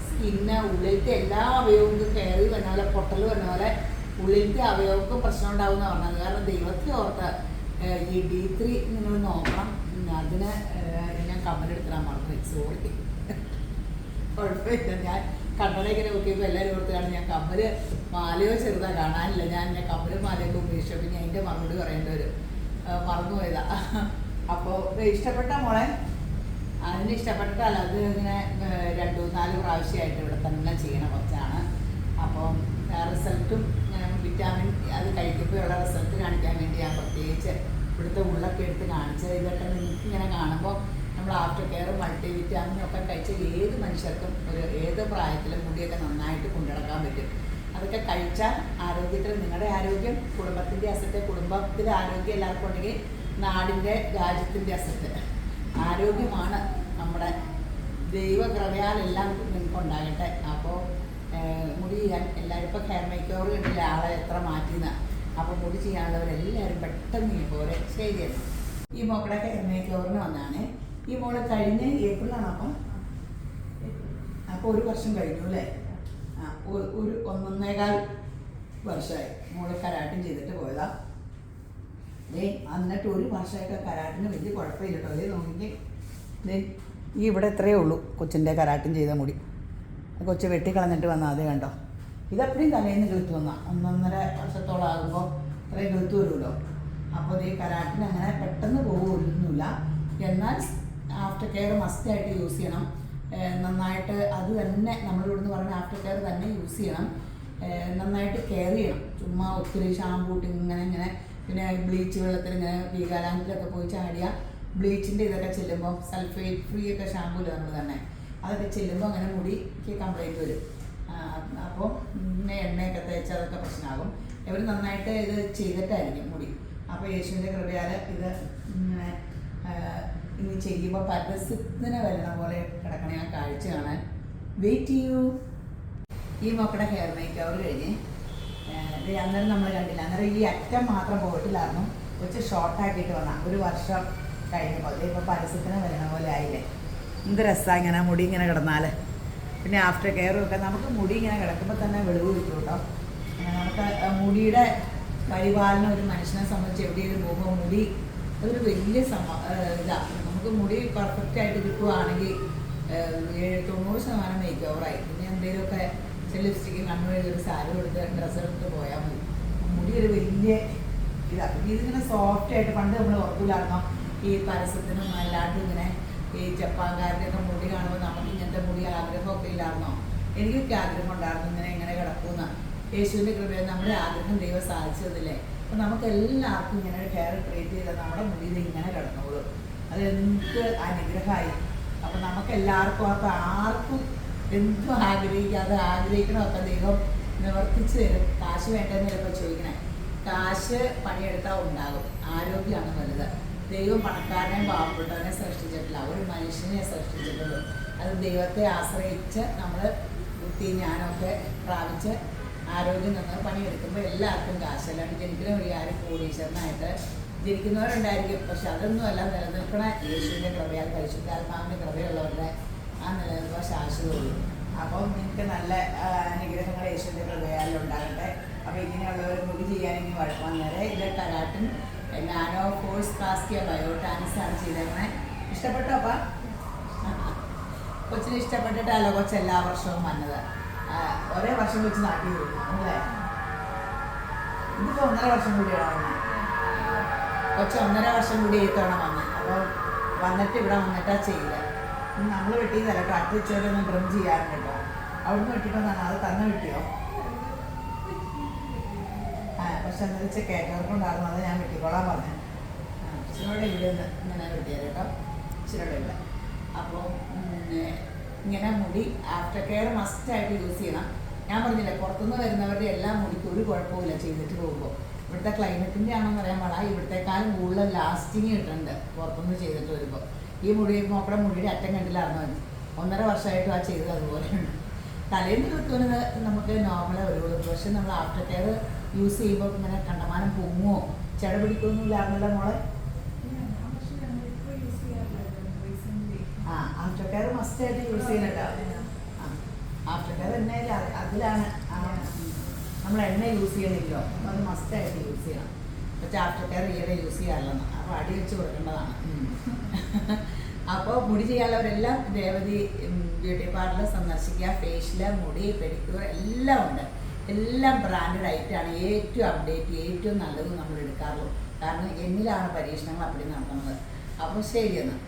സ്കിന്ന് ഉള്ളിലത്തെ എല്ലാ അവയവങ്ങൾക്കും കയറി വന്ന പോലെ, പൊട്ടൽ വന്ന പോലെ ഉള്ളിലത്തെ അവയവങ്ങൾക്കും പ്രശ്നം ഉണ്ടാവുമെന്ന് പറഞ്ഞത്. കാരണം ദൈവത്തെ ഓർത്ത് ഈ D3 നിങ്ങൾ നോക്കണം. അതിന് ഞാൻ കമ്മലെടുത്തിടാൻ മറന്നു, സോറി. കുഴപ്പമില്ല. ഞാൻ കണ്ണടയൊക്കെ നോക്കിയപ്പോൾ എല്ലാവരും ഓർത്തുകയാണ് ഞാൻ കമ്മല് മാലയോ ചെറുതാ കാണാനില്ല. ഞാൻ കമ്മലും മാലയൊക്കെ ഉപയോഗിച്ചു. പിന്നെ അതിൻ്റെ മറുപടി പറയേണ്ടി വരും, മറന്നുപോയതാ. അപ്പോൾ ഇഷ്ടപ്പെട്ട മോളെ? അതിന് ഇഷ്ടപ്പെട്ടിട്ടല്ല, അത് ഇങ്ങനെ 2-4 പ്രാവശ്യമായിട്ട് ഇവിടെ തന്നെ ചെയ്യണ കുറച്ചാണ്. അപ്പം റിസൾട്ടും വിറ്റാമിൻ അത് കഴിക്കുമ്പോഴുള്ള റിസൾട്ട് കാണിക്കാൻ വേണ്ടി ഞാൻ പ്രത്യേകിച്ച് ഇവിടുത്തെ ഉള്ളൊക്കെ എടുത്ത് കാണിച്ചത്. ഇതൊക്കെ നിങ്ങൾക്ക് ഇങ്ങനെ കാണുമ്പോൾ നമ്മൾ ആഫ്റ്റർ കെയർ മൾട്ടി വിറ്റാമിനും ഒക്കെ കഴിച്ച ഏത് മനുഷ്യർക്കും ഏത് പ്രായത്തിലും മുടിയൊക്കെ നന്നായിട്ട് കൊണ്ടുനടക്കാൻ പറ്റും. അതൊക്കെ കഴിച്ചാൽ ആരോഗ്യത്തിൽ നിങ്ങളുടെ ആരോഗ്യം, കുടുംബത്തിൻ്റെ അസറ്റ്, കുടുംബത്തിലെ ആരോഗ്യം എല്ലാവർക്കും ഉണ്ടെങ്കിൽ നാടിൻ്റെ രാജ്യത്തിൻ്റെ അസറ്റ്. ആരോഗ്യമാണ് നമ്മുടെ ദൈവകൃപയാലെല്ലാം നിങ്ങൾക്ക് ഉണ്ടാകട്ടെ. അപ്പോൾ മുടി ചെയ്യാൻ എല്ലാവരും ഇപ്പോൾ ഹെയർ മേക്ക് ഓവർ കണ്ടില്ല ആളെ എത്ര മാറ്റിയെന്ന്. അപ്പോൾ മുടി ചെയ്യാനുള്ളവരെല്ലാവരും പെട്ടെന്ന് ഈ പോലെ ശരിയാണ്. ഈ മോക്കടെ ഹെയർ മേക്ക് ഓവറിന് വന്നാണ്. ഈ മോള് കഴിഞ്ഞ ഏപ്രിലാണ്. അപ്പോൾ 1 വർഷം കഴിഞ്ഞു അല്ലേ? ഒരു 1.25 വർഷമായി മോള് കരാട്ടും ചെയ്തിട്ട് പോയതാ. എന്നിട്ട് 1 വർഷമായിട്ട് കരാട്ടിന് വലിയ കുഴപ്പമില്ല കേട്ടോ. അതേ നോക്കിക്കേ, ഈ ഇവിടെ എത്രയേ ഉള്ളൂ കൊച്ചിൻ്റെ കരാട്ടും ചെയ്ത മുടി. കൊച്ച് വെട്ടിക്കളഞ്ഞിട്ട് വന്നാൽ അതേ കണ്ടോ. ഇതെപ്പോഴും തലേന്ന് കിളുത്ത് വന്നാൽ 1.5 വർഷത്തോളം ആകുമ്പോൾ ഇത്രയും കിളുത്ത് വരുമല്ലോ. അപ്പോൾ ഈ കരാട്ടിന് അങ്ങനെ പെട്ടെന്ന് പോകുമൊന്നുമില്ല. എന്നാൽ ആഫ്റ്റർ കെയർ മസ്റ്റായിട്ട് യൂസ് ചെയ്യണം. നന്നായിട്ട് അത് തന്നെ നമ്മളിവിടുന്ന് പറഞ്ഞ ആഫ്റ്റർ കെയർ തന്നെ യൂസ് ചെയ്യണം. നന്നായിട്ട് കെയർ ചെയ്യണം. ചുമ്മാ ഒത്തിരി ഷാമ്പൂ ഇട്ട് ഇങ്ങനെ പിന്നെ ബ്ലീച്ച് വെള്ളത്തിൽ ഇങ്ങനെ വീഗാലാൻഡിലൊക്കെ പോയി ചാടിയ ബ്ലീച്ചിൻ്റെ ഇതൊക്കെ ചെല്ലുമ്പോൾ സൾഫേറ്റ് ഫ്രീ ഒക്കെ ഷാമ്പൂ ഇല്ല നമ്മൾ തന്നെ, അതൊക്കെ ചെല്ലുമ്പോൾ അങ്ങനെ മുടിക്ക് കംപ്ലൈൻറ്റ് വരും. അപ്പോൾ പിന്നെ എണ്ണയൊക്കെ തേച്ച് അതൊക്കെ പ്രശ്നമാകും. ഇവർ നന്നായിട്ട് ഇത് ചെയ്തിട്ടായിരിക്കും മുടി. അപ്പോൾ യേശുവിൻ്റെ കൃപയാൽ ഇത് ഇനി ചെയ്യുമ്പോൾ പരസ്യത്തിന് വരുന്ന പോലെ കിടക്കണ ഞാൻ കാഴ്ച കാണാൻ വെയിറ്റ് ചെയ്യൂ. ഈ മക്കളുടെ ഹെയർ മേക്ക് ഓവർ കഴിഞ്ഞ് അന്നേരം നമ്മൾ കണ്ടില്ല. അന്നേരം ഈ അറ്റം മാത്രം പോയിട്ടില്ലായിരുന്നു, കുറച്ച് ഷോർട്ടാക്കിയിട്ട് വന്നാൽ 1 വർഷം കഴിഞ്ഞപ്പോൾ ഇപ്പോൾ പരസ്യത്തിന് വരുന്ന പോലെ ആയില്ലേ. എന്ത് രസമാണ് ഇങ്ങനെ മുടി ഇങ്ങനെ കിടന്നാൽ. പിന്നെ ആഫ്റ്റർ കെയറും ഒക്കെ നമുക്ക് മുടി ഇങ്ങനെ കിടക്കുമ്പോൾ തന്നെ വെളിവ് കിട്ടും കേട്ടോ. നമുക്ക് മുടിയുടെ പരിപാലനം ഒരു മനുഷ്യനെ സംബന്ധിച്ച് എവിടെയെങ്കിലും പോകുമ്പോൾ മുടി അതൊരു വലിയ ഇതാണ്. നമുക്ക് മുടി പെർഫെക്റ്റായിട്ട് കിട്ടുകയാണെങ്കിൽ 90% മേക്ക് ഓവറായി. പിന്നെ എന്തെങ്കിലുമൊക്കെ ലിപ്സ്റ്റിക്ക് കണ്ണു എഴുതി ഒരു സാരി കൊടുത്ത് ഡ്രസ്സ് എടുത്ത് പോയാൽ മതി. മുടി ഒരു വലിയ ഇതാണ്. ഇതിങ്ങനെ സോഫ്റ്റായിട്ട് പണ്ട് നമ്മൾ ഉറപ്പില്ലായിരുന്നോ ഈ പരസ്യത്തിനും അല്ലാണ്ട് ഇങ്ങനെ ഈ ജപ്പാൻകാരുടെയൊക്കെ മുടി കാണുമ്പോൾ നമുക്ക് ഇങ്ങനത്തെ മുടി ആഗ്രഹമൊക്കെ ഇല്ലായിരുന്നോ? എനിക്കൊക്കെ ആഗ്രഹം ഉണ്ടായിരുന്നു ഇങ്ങനെ കിടക്കുന്ന. യേശുവിൻ്റെ കൃപയിൽ നമ്മുടെ ആഗ്രഹം ദൈവം സാധിച്ചതില്ലേ. അപ്പോൾ നമുക്ക് എല്ലാവർക്കും ഇങ്ങനെ ഒരു ഹെയർ ട്രീറ്റ് ചെയ്താൽ നമ്മുടെ മുടിയിൽ ഇങ്ങനെ കിടന്നോളും. അതെന്ത് അനുഗ്രഹമായി. അപ്പോൾ നമുക്ക് എല്ലാവർക്കും അപ്പോൾ ആർക്കും എന്തും ആഗ്രഹിക്കാതെ ആഗ്രഹിക്കണമൊക്കെ ദൈവം നിവർത്തിച്ച് തരും. കാശ് വേണ്ടെന്ന് ചിലപ്പോൾ ചോദിക്കണേ. കാശ് പണിയെടുത്താൽ ഉണ്ടാകും. ആരോഗ്യമാണ് വലുത്. ദൈവം പണക്കാരനെയും പാവപ്പെട്ടവനെ സൃഷ്ടിച്ചിട്ടില്ല, ഒരു മനുഷ്യനെ സൃഷ്ടിച്ചിട്ടുള്ളൂ. അത് ദൈവത്തെ ആശ്രയിച്ച് നമ്മൾ ബുദ്ധി ജ്ഞാനമൊക്കെ പ്രാപിച്ച് ആരോഗ്യം നിന്ന് പണിയെടുക്കുമ്പോൾ എല്ലാവർക്കും കാശല്ലാണ്ട് ജനിക്കുന്ന വഴി ആരും കോടീശ്വരനായിട്ട് ജനിക്കുന്നവരുണ്ടായിരിക്കും. പക്ഷെ അതൊന്നുമല്ല, നിലനിൽക്കണ യേശുവിൻ്റെ കൃപയാൽ പരിശുദ്ധാത്മാവിൻ്റെ കൃപയുള്ളവരുടെ ആ നിലനിൽപ്പ് ശാശ്വതമുള്ളൂ. അപ്പം നിങ്ങൾക്ക് നല്ല അനുഗ്രഹങ്ങൾ യേശുവിൻ്റെ കൃപയാൽ ഉണ്ടാകട്ടെ. അപ്പോൾ ഇങ്ങനെയുള്ളവർ മുടി ചെയ്യാൻ ഇനി വന്നേരെ. ഇത് കരാട്ടിൻ നാനോ ഫോഴ്സ് കാസ്റ്റിയ ബയോടാനിക്സാണ് ചെയ്തേക്കണേ. ഇഷ്ടപ്പെട്ടോ? അപ്പം കൊച്ചിന് ഇഷ്ടപ്പെട്ടിട്ടല്ല കൊച്ച് എല്ലാ വർഷവും വന്നത്. ഒരേ വർഷം വെച്ച് നാട്ടി വരും അല്ലേ? ഇതിപ്പോൾ 1.5 വർഷം കൂടിയാണ് വന്നത്. കൊച്ച് 1.5 വർഷം കൂടി ഇത്തവണ വന്നത്. അപ്പോൾ വന്നിട്ട് ഇവിടെ വന്നിട്ടാണ് ചെയ്തത്. നമ്മൾ വെട്ടിയതല്ല കേട്ടോ, അട്ടിച്ചോരൊന്നും ഡ്രം ചെയ്യാറുണ്ട് കേട്ടോ. അവിടുന്ന് വെട്ടിയിട്ടൊന്നാണ്. അത് തന്നെ വെട്ടിയോ? പക്ഷെ എന്താ വെച്ചാൽ കേട്ടവർക്കുണ്ടായിരുന്നു, അത് ഞാൻ വെട്ടിക്കോളാൻ പറഞ്ഞു. ഇച്ചിരിയോടെ ഇവിടെ നിന്ന് ഇങ്ങനെ വെട്ടിയത് കേട്ടോ, ഇച്ചിരിയോടെ ഇവിടെ. അപ്പോൾ ഇങ്ങനെ മുടി ആഫ്റ്റർ കെയർ മസ്റ്റായിട്ട് യൂസ് ചെയ്യണം. ഞാൻ പറഞ്ഞില്ലേ, പുറത്തുനിന്ന് വരുന്നവരുടെ എല്ലാം മുടിക്ക് ഒരു കുഴപ്പമില്ല ചെയ്തിട്ട് പോകുമ്പോൾ. ഇവിടുത്തെ ക്ലൈമറ്റിൻ്റെ ആണെന്ന് പറയാൻ പാടില്ല, ഇവിടുത്തെക്കാളും കൂടുതൽ ലാസ്റ്റിങ് കിട്ടുന്നുണ്ട് പുറത്തുനിന്ന് ചെയ്തിട്ട് വരുമ്പോൾ. ഈ മുടി നോക്കടെ മുടിയുടെ അറ്റം കണ്ടില്ലായിരുന്നു. 1.5 വർഷമായിട്ടും ആ ചെയ്തത് അതുപോലെയുണ്ട്. തലേന്ന് കിട്ടുന്നത് നമുക്ക് നോർമലേ വരുള്ളൂ. പക്ഷെ നമ്മൾ ആഫ്റ്റർ കെയർ യൂസ് ചെയ്യുമ്പോൾ ഇങ്ങനെ കണ്ടമാനം പൊങ്ങുമോ ചെട പിടിക്കുമൊന്നും ഇല്ലായിരുന്നല്ലോ മോളെ. ആഫ്റ്റർ കെയർ മസ്റ്റായിട്ട് യൂസ് ചെയ്യുന്നുണ്ടോ? ആഫ്റ്റർ കെയർ എണ്ണയിൽ അതിലാണ് നമ്മൾ എണ്ണ യൂസ് ചെയ്യണില്ലോ, അപ്പോൾ അത് മസ്റ്റായിട്ട് യൂസ് ചെയ്യണം. പക്ഷേ ആഫ്റ്റർ കെയർ ഈയിടെ യൂസ് ചെയ്യാറില്ലെന്ന്, അപ്പോൾ അടി വെച്ച് കൊടുക്കേണ്ടതാണ്. അപ്പോൾ മുടി ചെയ്യാനുള്ളവരെല്ലാം രേവതി ബ്യൂട്ടി പാർലർ സന്ദർശിക്കുക. ഫേഷ്യല്, മുടി, പെഡിക്യൂർ എല്ലാം ഉണ്ട്. എല്ലാം ബ്രാൻഡഡ് ആയിട്ടാണ്, ഏറ്റവും അപ്ഡേറ്റ് ഏറ്റവും നല്ലതും നമ്മൾ എടുക്കാറുള്ളൂ. കാരണം എന്നിലാണ് പരീക്ഷണങ്ങൾ അപ്പടി നടക്കുന്നത്. അപ്പോൾ ശരിയെന്ന്.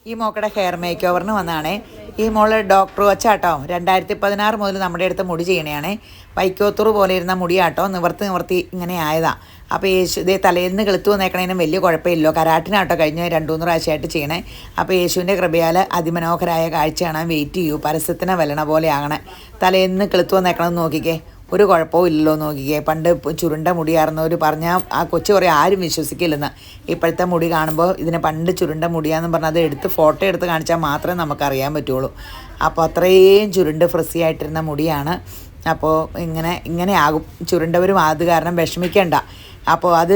ഈ മോക്കടെ ഹെയർ മേക്ക് ഓവറിന് വന്നതാണേ. ഈ മോള് ഡോക്ടർ വച്ചാട്ടോ 2016 മുതൽ നമ്മുടെ അടുത്ത് മുടി ചെയ്യണേ. വൈക്കോത്തൂർ പോലെ ഇരുന്ന മുടിയാട്ടോ നിവർത്തി ഇങ്ങനെ ആയതാ. അപ്പോൾ യേശു ഇതേ തലേന്ന് കിളുത്തു വന്നേക്കണേനും വലിയ കുഴപ്പമില്ലോ. കരാട്ടിനാട്ടോ കഴിഞ്ഞ 2-3 പ്രാവശ്യമായിട്ട് ചെയ്യണേ. അപ്പോൾ യേശുവിൻ്റെ കൃപയാൽ അതിമനോഹരായ കാഴ്ച കാണാൻ വെയിറ്റ് ചെയ്യൂ. പരസ്യത്തിന് വല്ലണ പോലെ ആകണേ. തലേന്ന് കിളുത്തു വന്നേക്കണമെന്ന് നോക്കിക്കേ, ഒരു കുഴപ്പവും ഇല്ലല്ലോ നോക്കിക്കേ. പണ്ട് ചുരുണ്ട മുടിയായിരുന്നവർ പറഞ്ഞാൽ ആ കൊച്ചു കുറേ ആരും വിശ്വസിക്കില്ലെന്ന്. ഇപ്പോഴത്തെ മുടി കാണുമ്പോൾ ഇതിനെ പണ്ട് ചുരുണ്ട മുടിയാന്ന് പറഞ്ഞാൽ അത് എടുത്ത് ഫോട്ടോ എടുത്ത് കാണിച്ചാൽ മാത്രമേ നമുക്കറിയാൻ പറ്റുള്ളൂ. അപ്പോൾ അത്രയും ചുരുണ്ട് ഫ്രിസി ആയിട്ടിരുന്ന മുടിയാണ്. അപ്പോൾ ഇങ്ങനെ ആകും. ചുരുണ്ടവരും അത് കാരണം വിഷമിക്കേണ്ട. അപ്പോൾ അത്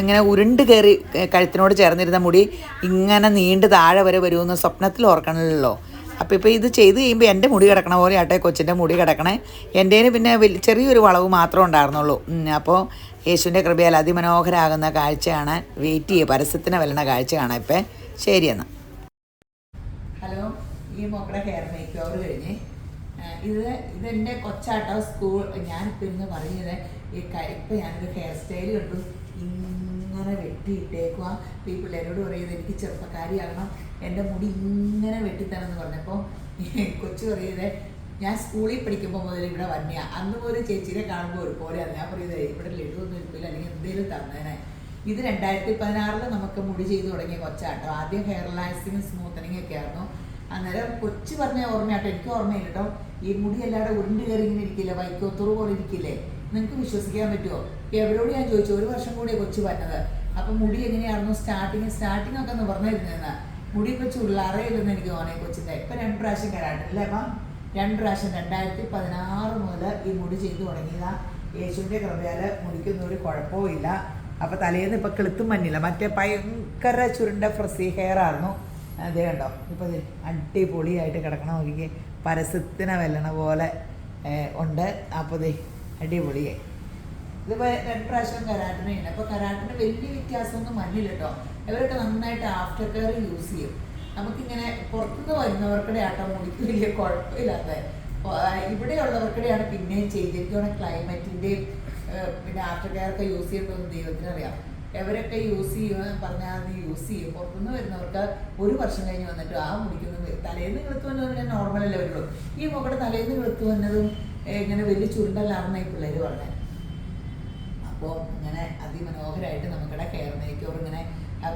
ഇങ്ങനെ ഉരുണ്ട് കയറി കഴുത്തിനോട് ചേർന്നിരുന്ന മുടി ഇങ്ങനെ നീണ്ട് താഴെ വരെ വരുമെന്ന് സ്വപ്നത്തിൽ ഓർക്കണമല്ലോ. അപ്പോൾ ഇപ്പോൾ ഇത് ചെയ്ത് കഴിയുമ്പോൾ എൻ്റെ മുടി കിടക്കണ പോലെ ആട്ടെ കൊച്ചിൻ്റെ മുടി കിടക്കണേ. എൻ്റേന് പിന്നെ ചെറിയൊരു വളവ് മാത്രമേ ഉണ്ടായിരുന്നുള്ളൂ. അപ്പോൾ യേശുവിൻ്റെ കൃപയാൽ അതിമനോഹരാകുന്ന കാഴ്ചയാണ്. വെയിറ്റ് ചെയ്യുക, പരസ്യത്തിന് വല്ലണ കാഴ്ച കാണാം. ഇപ്പം ശരിയെന്നാൽ. ഹലോ, ഈ മോക്കടെ ഹെയർ മേക്ക് ഓവർ കഴിഞ്ഞ് ഇതെൻ്റെ കൊച്ചാട്ടോ. ഞാനിപ്പോൾ ഇന്ന് പറയുന്നത് ഇപ്പം ഞാനൊരു ഹെയർ സ്റ്റൈൽ കണ്ടു, ഇങ്ങനെ വെട്ടിയിട്ടേക്കുക. അപ്പോൾ ഈ പിള്ളേരോട് പറയുന്നത് എനിക്ക് ചെറുപ്പക്കാരിയാകണം, എൻ്റെ മുടി ഇങ്ങനെ വെട്ടിത്തരാമെന്ന് പറഞ്ഞപ്പോൾ കൊച്ചു പറയുന്നത് ഞാൻ സ്കൂളിൽ പഠിക്കുമ്പോൾ മുതൽ ഇവിടെ വന്യ അന്ന് പോലും ചേച്ചീനെ കാണുമ്പോൾ ഒരുപോലെയാണ്. ഞാൻ പറയുന്നത് ഇവിടെ ലഡുവൊന്നും ഇരിപ്പില്ല, അല്ലെങ്കിൽ എന്തെങ്കിലും തന്നേനെ. ഇത് 2016 നമുക്ക് മുടി ചെയ്ത് തുടങ്ങിയ കൊച്ചാട്ടോ. ആദ്യം ഹെയർ ലാക്സിങ് സ്മൂത്തനിങ് ഒക്കെ ആയിരുന്നു. അന്നേരം കൊച്ചു പറഞ്ഞ ഓർമ്മയാട്ടോ, എനിക്ക് ഓർമ്മയില്ല കേട്ടോ. ഈ മുടി എല്ലാവരുടെ ഉരുണ്ട് കയറി ഇങ്ങനെ ഇരിക്കില്ലേ, വൈക്കോത്തൂർ പോലെ ഇരിക്കില്ലേ, നിങ്ങൾക്ക് വിശ്വസിക്കാൻ പറ്റുമോ? എവരോട് ഞാൻ ചോദിച്ചു, 1 വർഷം കൂടി കൊച്ചു വന്നത്. അപ്പം മുടി എങ്ങനെയായിരുന്നു സ്റ്റാർട്ടിങ് ഒക്കെ പറഞ്ഞിരുന്നതെന്ന്. മുടി ഇപ്പോൾ ചുള്ളറയില്ലെന്ന് എനിക്ക് തോന്നേ കൊച്ചിൻ്റെ. ഇപ്പം 2 പ്രാവശ്യം കരാട്ടില്ലേ. അപ്പം 2 പ്രാവശ്യം 2016 മുതൽ ഈ മുടി ചെയ്തു തുടങ്ങിയതാ. യേശുവിൻ്റെ കൃപയാൽ മുടിക്കൊന്നും ഒരു കുഴപ്പവും ഇല്ല. അപ്പോൾ തലേന്ന് ഇപ്പോൾ കിളുത്തും മഞ്ഞില്ല, മറ്റേ ഭയങ്കര ചുരുണ്ട ഫ്രസി ഹെയർ ആയിരുന്നു. അതേ കണ്ടോ, ഇപ്പോൾ അടിപൊളിയായിട്ട് കിടക്കണം. നോക്കിക്കേ, പരസ്യത്തിനെ വെല്ലണ പോലെ ഉണ്ട്. അപ്പോൾ അടിപൊളിയായി. ഇതിപ്പോൾ 2 പ്രാവശ്യം കരാട്ടിന് ചെയ്യുന്നത്. അപ്പോൾ കരാട്ടിന് വലിയ വ്യത്യാസമൊന്നും മഞ്ഞില്ല കേട്ടോ. ഇവരൊക്കെ നന്നായിട്ട് ആഫ്റ്റർ കെയർ യൂസ് ചെയ്യും. നമുക്കിങ്ങനെ പുറത്തുനിന്ന് വരുന്നവർക്കിടെ ആട്ടോ മുടിക്ക് വലിയ കുഴപ്പമില്ലാത്ത. ഇവിടെയുള്ളവർക്കിടെയാണ് പിന്നെയും ചെയ്തിരിക്കുകയാണ്. ക്ലൈമറ്റിൻ്റെയും പിന്നെ ആഫ്റ്റർ കെയർ ഒക്കെ യൂസ് ചെയ്യുന്നതൊന്നും ദൈവത്തിനറിയാം. എവരൊക്കെ യൂസ് ചെയ്യുമെന്ന് പറഞ്ഞാൽ അത് യൂസ് ചെയ്യും. പുറത്തുനിന്ന് വരുന്നവർക്ക് 1 വർഷം കഴിഞ്ഞ് വന്നിട്ട് ആ മുടിക്കൊന്നും തലേന്ന് കിളുത്തു വന്നതും പിന്നെ നോർമലല്ലേ വരുള്ളൂ. ഈ മുഖയുടെ തലേന്ന് കിളുത്തു വന്നതും ഇങ്ങനെ വലിയ ചുരുണ്ടല്ലാണെന്ന് ഈ പിള്ളേർ പറഞ്ഞത്. അപ്പോൾ ഇങ്ങനെ അതിമനോഹരമായിട്ട് നമുക്കിടെ ഹെയർ മേക്കോർ ഇങ്ങനെ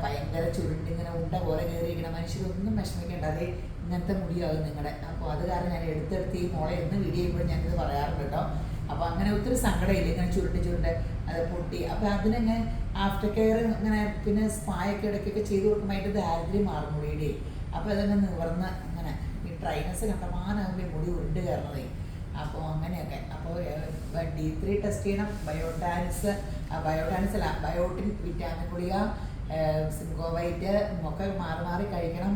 ഭയങ്കര ചുരുണ്ടിങ്ങനെ ഉണ്ട പോലെ കയറിയിരിക്കണ മനുഷ്യരൊന്നും വിഷമിക്കേണ്ട, അതേ ഇങ്ങനത്തെ മുടിയാകും നിങ്ങളുടെ. അപ്പോൾ അത് കാരണം ഞാൻ എടുത്തെടുത്ത് ഈ മോളെ എന്ന് വീഡിയോ ചെയ്യുമ്പോൾ ഞാനിത് പറയാറുണ്ട് കേട്ടോ. അപ്പോൾ അങ്ങനെ ഒത്തിരി സങ്കടമില്ല, ഇങ്ങനെ ചുരുണ്ട് അത് പൊട്ടി. അപ്പോൾ അതിനങ്ങനെ ആഫ്റ്റർ കെയർ ഇങ്ങനെ പിന്നെ സ്പായൊക്കെ ഇടയ്ക്കൊക്കെ ചെയ്ത് കൊടുക്കുമ്പോൾ അതിൻ്റെ ദാരിദ്ര്യം മാറും മുടിയുടെ. അപ്പോൾ അതങ്ങനെ നിവർന്ന് അങ്ങനെ ഈ ഡ്രൈനസ് കണ്ടമാനാകുമ്പോൾ മുടി ഉരുണ്ട് കയറണതേ. അപ്പോൾ അങ്ങനെയൊക്കെ. അപ്പോൾ D3 ടെസ്റ്റ് ചെയ്യണം, ബയോട്ടാനിക്സ് അല്ല ബയോട്ടിൻ വിറ്റാമിൻ ഗുളിക, സിങ്കോവൈറ്റ് ഒക്കെ മാറി കഴിക്കണം.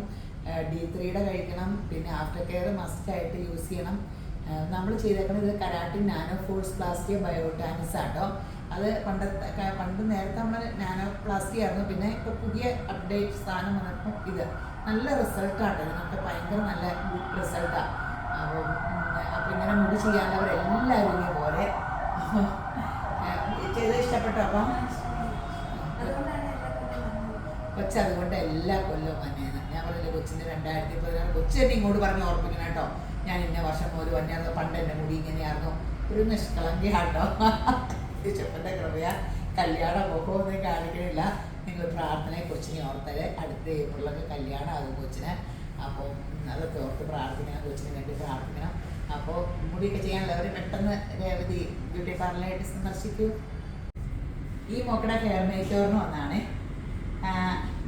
D3യുടെ കഴിക്കണം. പിന്നെ ആഫ്റ്റർ കെയർ മസ്റ്റായിട്ട് യൂസ് ചെയ്യണം. നമ്മൾ ചെയ്തേക്കുന്നത് ഇത് കരാട്ടിൻ നാനോ ഫോഴ്സ് പ്ലാസ്റ്റിയ ബയോട്ടാനിക്സ് ആട്ടോ. അത് പണ്ട് നേരത്തെ നമ്മൾ നാനോ പ്ലാസ്റ്റി ആയിരുന്നു, പിന്നെ ഇപ്പോൾ പുതിയ അപ്ഡേറ്റ് സാധനം വന്നപ്പോൾ ഇത് നല്ല റിസൾട്ടാണ്. ഇതിനൊക്കെ ഭയങ്കര നല്ല ഗുഡ് റിസൾട്ടാണ്. അപ്പോൾ ഇങ്ങനെ മുടി ചെയ്യാനുള്ളവരെല്ലാവരും ഇതേപോലെ ചെയ്ത് ഇഷ്ടപ്പെട്ടു. അപ്പം കൊച്ചതുകൊണ്ട് എല്ലാ കൊല്ലവും വന്നേന്ന് ഞാൻ പറഞ്ഞില്ല. കൊച്ചിൻ്റെ 2016 കൊച്ചു തന്നെ ഇങ്ങോട്ട് പറഞ്ഞ് ഓർപ്പിക്കണം കേട്ടോ. ഞാൻ ഇന്ന വർഷം പോലും വന്നായിരുന്നു, പണ്ട് എൻ്റെ മുടി ഇങ്ങനെയായിരുന്നു. ഒരു നിഷ്കളങ്കിയാട്ടോ. ഈശ്വരൻ്റെ കൃപയാ. കല്യാണം മുഖമൊന്നും കാണിക്കണില്ല. നിങ്ങൾ പ്രാർത്ഥനയെ കൊച്ചിനെ ഓർത്തത് അടുത്ത ഏപ്രിലൊക്കെ കല്യാണം ആകും കൊച്ചിന്. അപ്പോൾ അതൊക്കെ ഓർത്ത് പ്രാർത്ഥിക്കണം, കൊച്ചിന് വേണ്ടി പ്രാർത്ഥിക്കണം. അപ്പോൾ മുടിയൊക്കെ ചെയ്യാനുള്ളവർ പെട്ടെന്ന് രേവതി ബ്യൂട്ടി പാർലറായിട്ട് സന്ദർശിക്കൂ. ഈ മോക്കടെ ഹെയർ മേക്കോറിന് വന്നാണ്.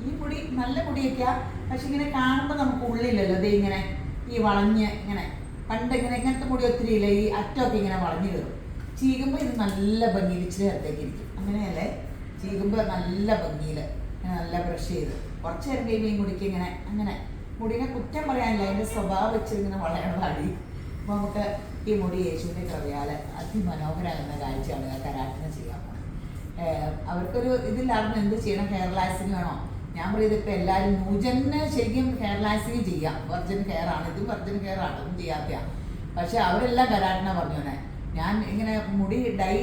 ഈ മുടി നല്ല മുടിയൊക്കെയാണ്, പക്ഷെ ഇങ്ങനെ കാണുമ്പോൾ നമുക്ക് ഉള്ളിലല്ലോ ഇത് ഇങ്ങനെ ഈ വളഞ്ഞ് ഇങ്ങനെ പണ്ട് ഇങ്ങനത്തെ മുടി ഒത്തിരി ഇല്ല, ഈ അറ്റമൊക്കെ ഇങ്ങനെ വളഞ്ഞു കയറും. ചീകുമ്പോൾ ഇത് നല്ല ഭംഗിയിൽ ഇച്ചിരി നേരത്തേക്ക് ഇരിക്കും. അങ്ങനെയല്ലേ, ചീകുമ്പോൾ നല്ല ഭംഗിയിൽ നല്ല ബ്രഷ് ചെയ്ത് കുറച്ച് നേരം കഴിയുമ്പോൾ ഈ മുടിക്ക് ഇങ്ങനെ അങ്ങനെ മുടിനെ കുറ്റം പറയാനില്ല, അതിൻ്റെ സ്വഭാവം വെച്ചിങ്ങനെ വളരണതാടി. അപ്പോൾ നമുക്ക് ഈ മുടി യേശുവിൻ്റെ കൃപയാൽ അതിമനോഹരമാകുന്ന കാഴ്ചയാണ് കരാട്ടിന് ചെയ്യാൻ പോകുന്നത്. അവർക്കൊരു ഇതില്ലായിരുന്നു എന്ത് ചെയ്യണം, ഹെയർ ലാക്സിങ് വേണോ. ഞാൻ പറയുന്നത് ഇപ്പോൾ എല്ലാവരും ന്യൂജന് ശരിക്കും ഹെയർ ലാക്സിങ് ചെയ്യാം, വെർജിൻ ഹെയർ ആണ്, ഇത് വെർജിൻ ഹെയർ ആണ്, ഒന്നും ചെയ്യാത്തതാണ്. പക്ഷെ അവരെല്ലാം കരാട്ടിനാ പറഞ്ഞോനെ. ഞാൻ ഇങ്ങനെ മുടി ഡൈ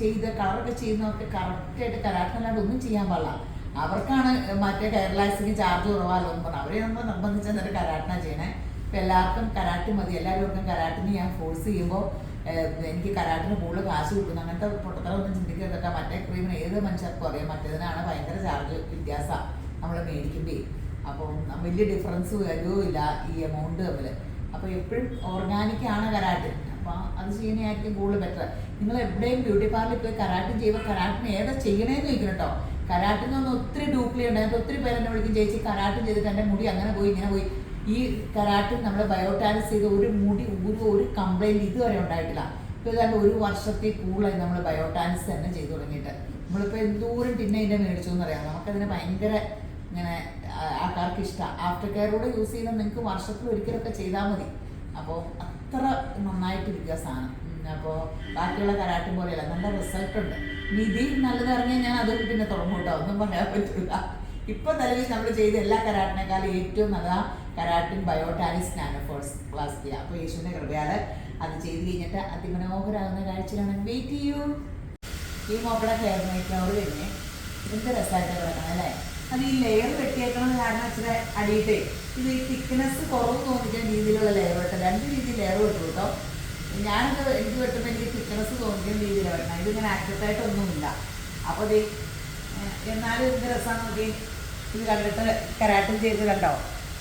ചെയ്ത് കളറൊക്കെ ചെയ്യുന്നവർക്ക് കറക്റ്റായിട്ട് കരാട്ടിനല്ലാണ്ട് ഒന്നും ചെയ്യാൻ പാടില്ല. അവർക്കാണ് മറ്റേ ഹെയർ ലാക്സിങ് ചാർജ് കുറവാലോ എന്ന് പറഞ്ഞു അവരെ നമ്മൾ നിർബന്ധിച്ച് എന്നിട്ട് കരാട്ടിനാ ചെയ്യണേ. ഇപ്പം എല്ലാവർക്കും കരാട്ടി മതി, എല്ലാവർക്കും കരാട്ടിന് ഞാൻ ഫോഴ്സ് ചെയ്യുമ്പോൾ എനിക്ക് കരാട്ടിന് കൂടുതൽ കാശ് കിട്ടുന്നു അങ്ങനത്തെ പൊട്ടത്തരമൊന്നും ചിന്തിക്കുന്നതൊക്കെ. മറ്റേ ക്രീമിന് ഏത് മനുഷ്യർക്കും അറിയാം, മറ്റേതിനാണ് ഭയങ്കര ചാർജ് വ്യത്യാസമാണ് നമ്മൾ മേടിക്കുമ്പോൾ. അപ്പം വലിയ ഡിഫറൻസ് വരുമില്ല ഈ എമൗണ്ട് തമ്മിൽ. അപ്പോൾ എപ്പോഴും ഓർഗാനിക്കാണ് കരാട്ടിൻ. അപ്പോൾ അത് ചെയ്യുന്നതായിരിക്കും കൂടുതൽ ബെറ്റർ. നിങ്ങൾ എവിടെയും ബ്യൂട്ടി പാർലറിൽ പോയി കരാട്ടിൻ ചെയ്യുമ്പോൾ കരാട്ടിന് ഏതാ ചെയ്യണേന്ന് ചോദിക്കണം കേട്ടോ. കരാട്ടിന് ഒന്ന് ഒത്തിരി ഡ്യൂപ്ലി ഉണ്ട്. അതിനകത്ത് ഒത്തിരി പേരെന്നെ വിളിക്കും, ചേച്ചി കരാട്ടിൻ ചെയ്തിട്ട് എൻ്റെ മുടി അങ്ങനെ പോയി ഇങ്ങനെ പോയി. ഈ കരാട്ടിൻ നമ്മൾ ബയോട്ടാനിക്സ് ചെയ്ത് ഒരു മുടി ഒരു കംപ്ലൈൻറ്റ് ഇതുവരെ ഉണ്ടായിട്ടില്ല. ഇപ്പോൾ ഏതാണ്ട് 1 വർഷത്തിൽ കൂടുതലായി നമ്മൾ ബയോട്ടാനിക്സ് തന്നെ ചെയ്തു തുടങ്ങിയിട്ട്. നമ്മളിപ്പോൾ എന്തോരം പിന്നെ ഇതിൻ്റെ മേടിച്ചു എന്നറിയാം. നമുക്കതിന് ഭയങ്കര ഇങ്ങനെ ആൾക്കാർക്ക് ഇഷ്ടമാണ്. ആഫ്റ്റർ കെയറോടെ യൂസ് ചെയ്യുന്നത് നിങ്ങൾക്ക് വർഷത്തിൽ ഒരിക്കലൊക്കെ ചെയ്താൽ മതി. അപ്പോൾ അത്ര നന്നായിട്ടിരിക്കുക സാധനം. അപ്പോൾ ബാക്കിയുള്ള കരാട്ടിൻ പോലെയല്ല, നല്ല റിസൾട്ട് ഉണ്ട്. വിധി നല്ലത് ഇറങ്ങിയാൽ ഞാൻ അതും പിന്നെ തുടങ്ങും കേട്ടോ, ഒന്നും പറയാൻ പറ്റില്ല. ഇപ്പോൾ നിലവിൽ നമ്മൾ ചെയ്ത എല്ലാ കരാട്ടിനേക്കാളും ഏറ്റവും നല്ല കരാട്ടിൻ ബയോട്ടാനിക്സ് നാനോ ഫോഴ്സ് പ്ലാസ്റ്റിയ. അപ്പോൾ യേശുവിൻ്റെ കൃപയാൽ അത് ചെയ്ത് കഴിഞ്ഞിട്ട് അതിമനോഹരമാകുന്ന കാഴ്ചയാണ്. വെയിറ്റ് ചെയ്യൂ. ഈ മോക്കടെ ഹെയർ മേക്കോർ കഴിഞ്ഞ് എന്ത് രസമായിട്ട് കിടക്കണം അല്ലേ. അത് ഈ ലെയർ വെട്ടിയേക്കണം കാരണം ഇച്ചിരി അടിയിട്ടേ ഇത് ഈ തിക്നെസ് കുറവ് തോന്നിക്കുന്ന രീതിയിലുള്ള ലെയർ വെട്ടം. 2 രീതിയിൽ ലെയർ വെട്ടു കേട്ടോ. ഞാനത് എനിക്ക് വെട്ടുമ്പോൾ എനിക്ക് തിക്നെസ് തോന്നിക്കുന്ന രീതിയിലാണ് വെട്ടണം. ഇതിങ്ങനെ ആക്റ്റത്തായിട്ടൊന്നുമില്ല. അപ്പോൾ ഇത് എന്നാലും എന്ത് രസമാണ് നോക്കി. ഇത് കണ്ടിട്ട് കരാട്ടിൻ ചെയ്ത് കണ്ടോ.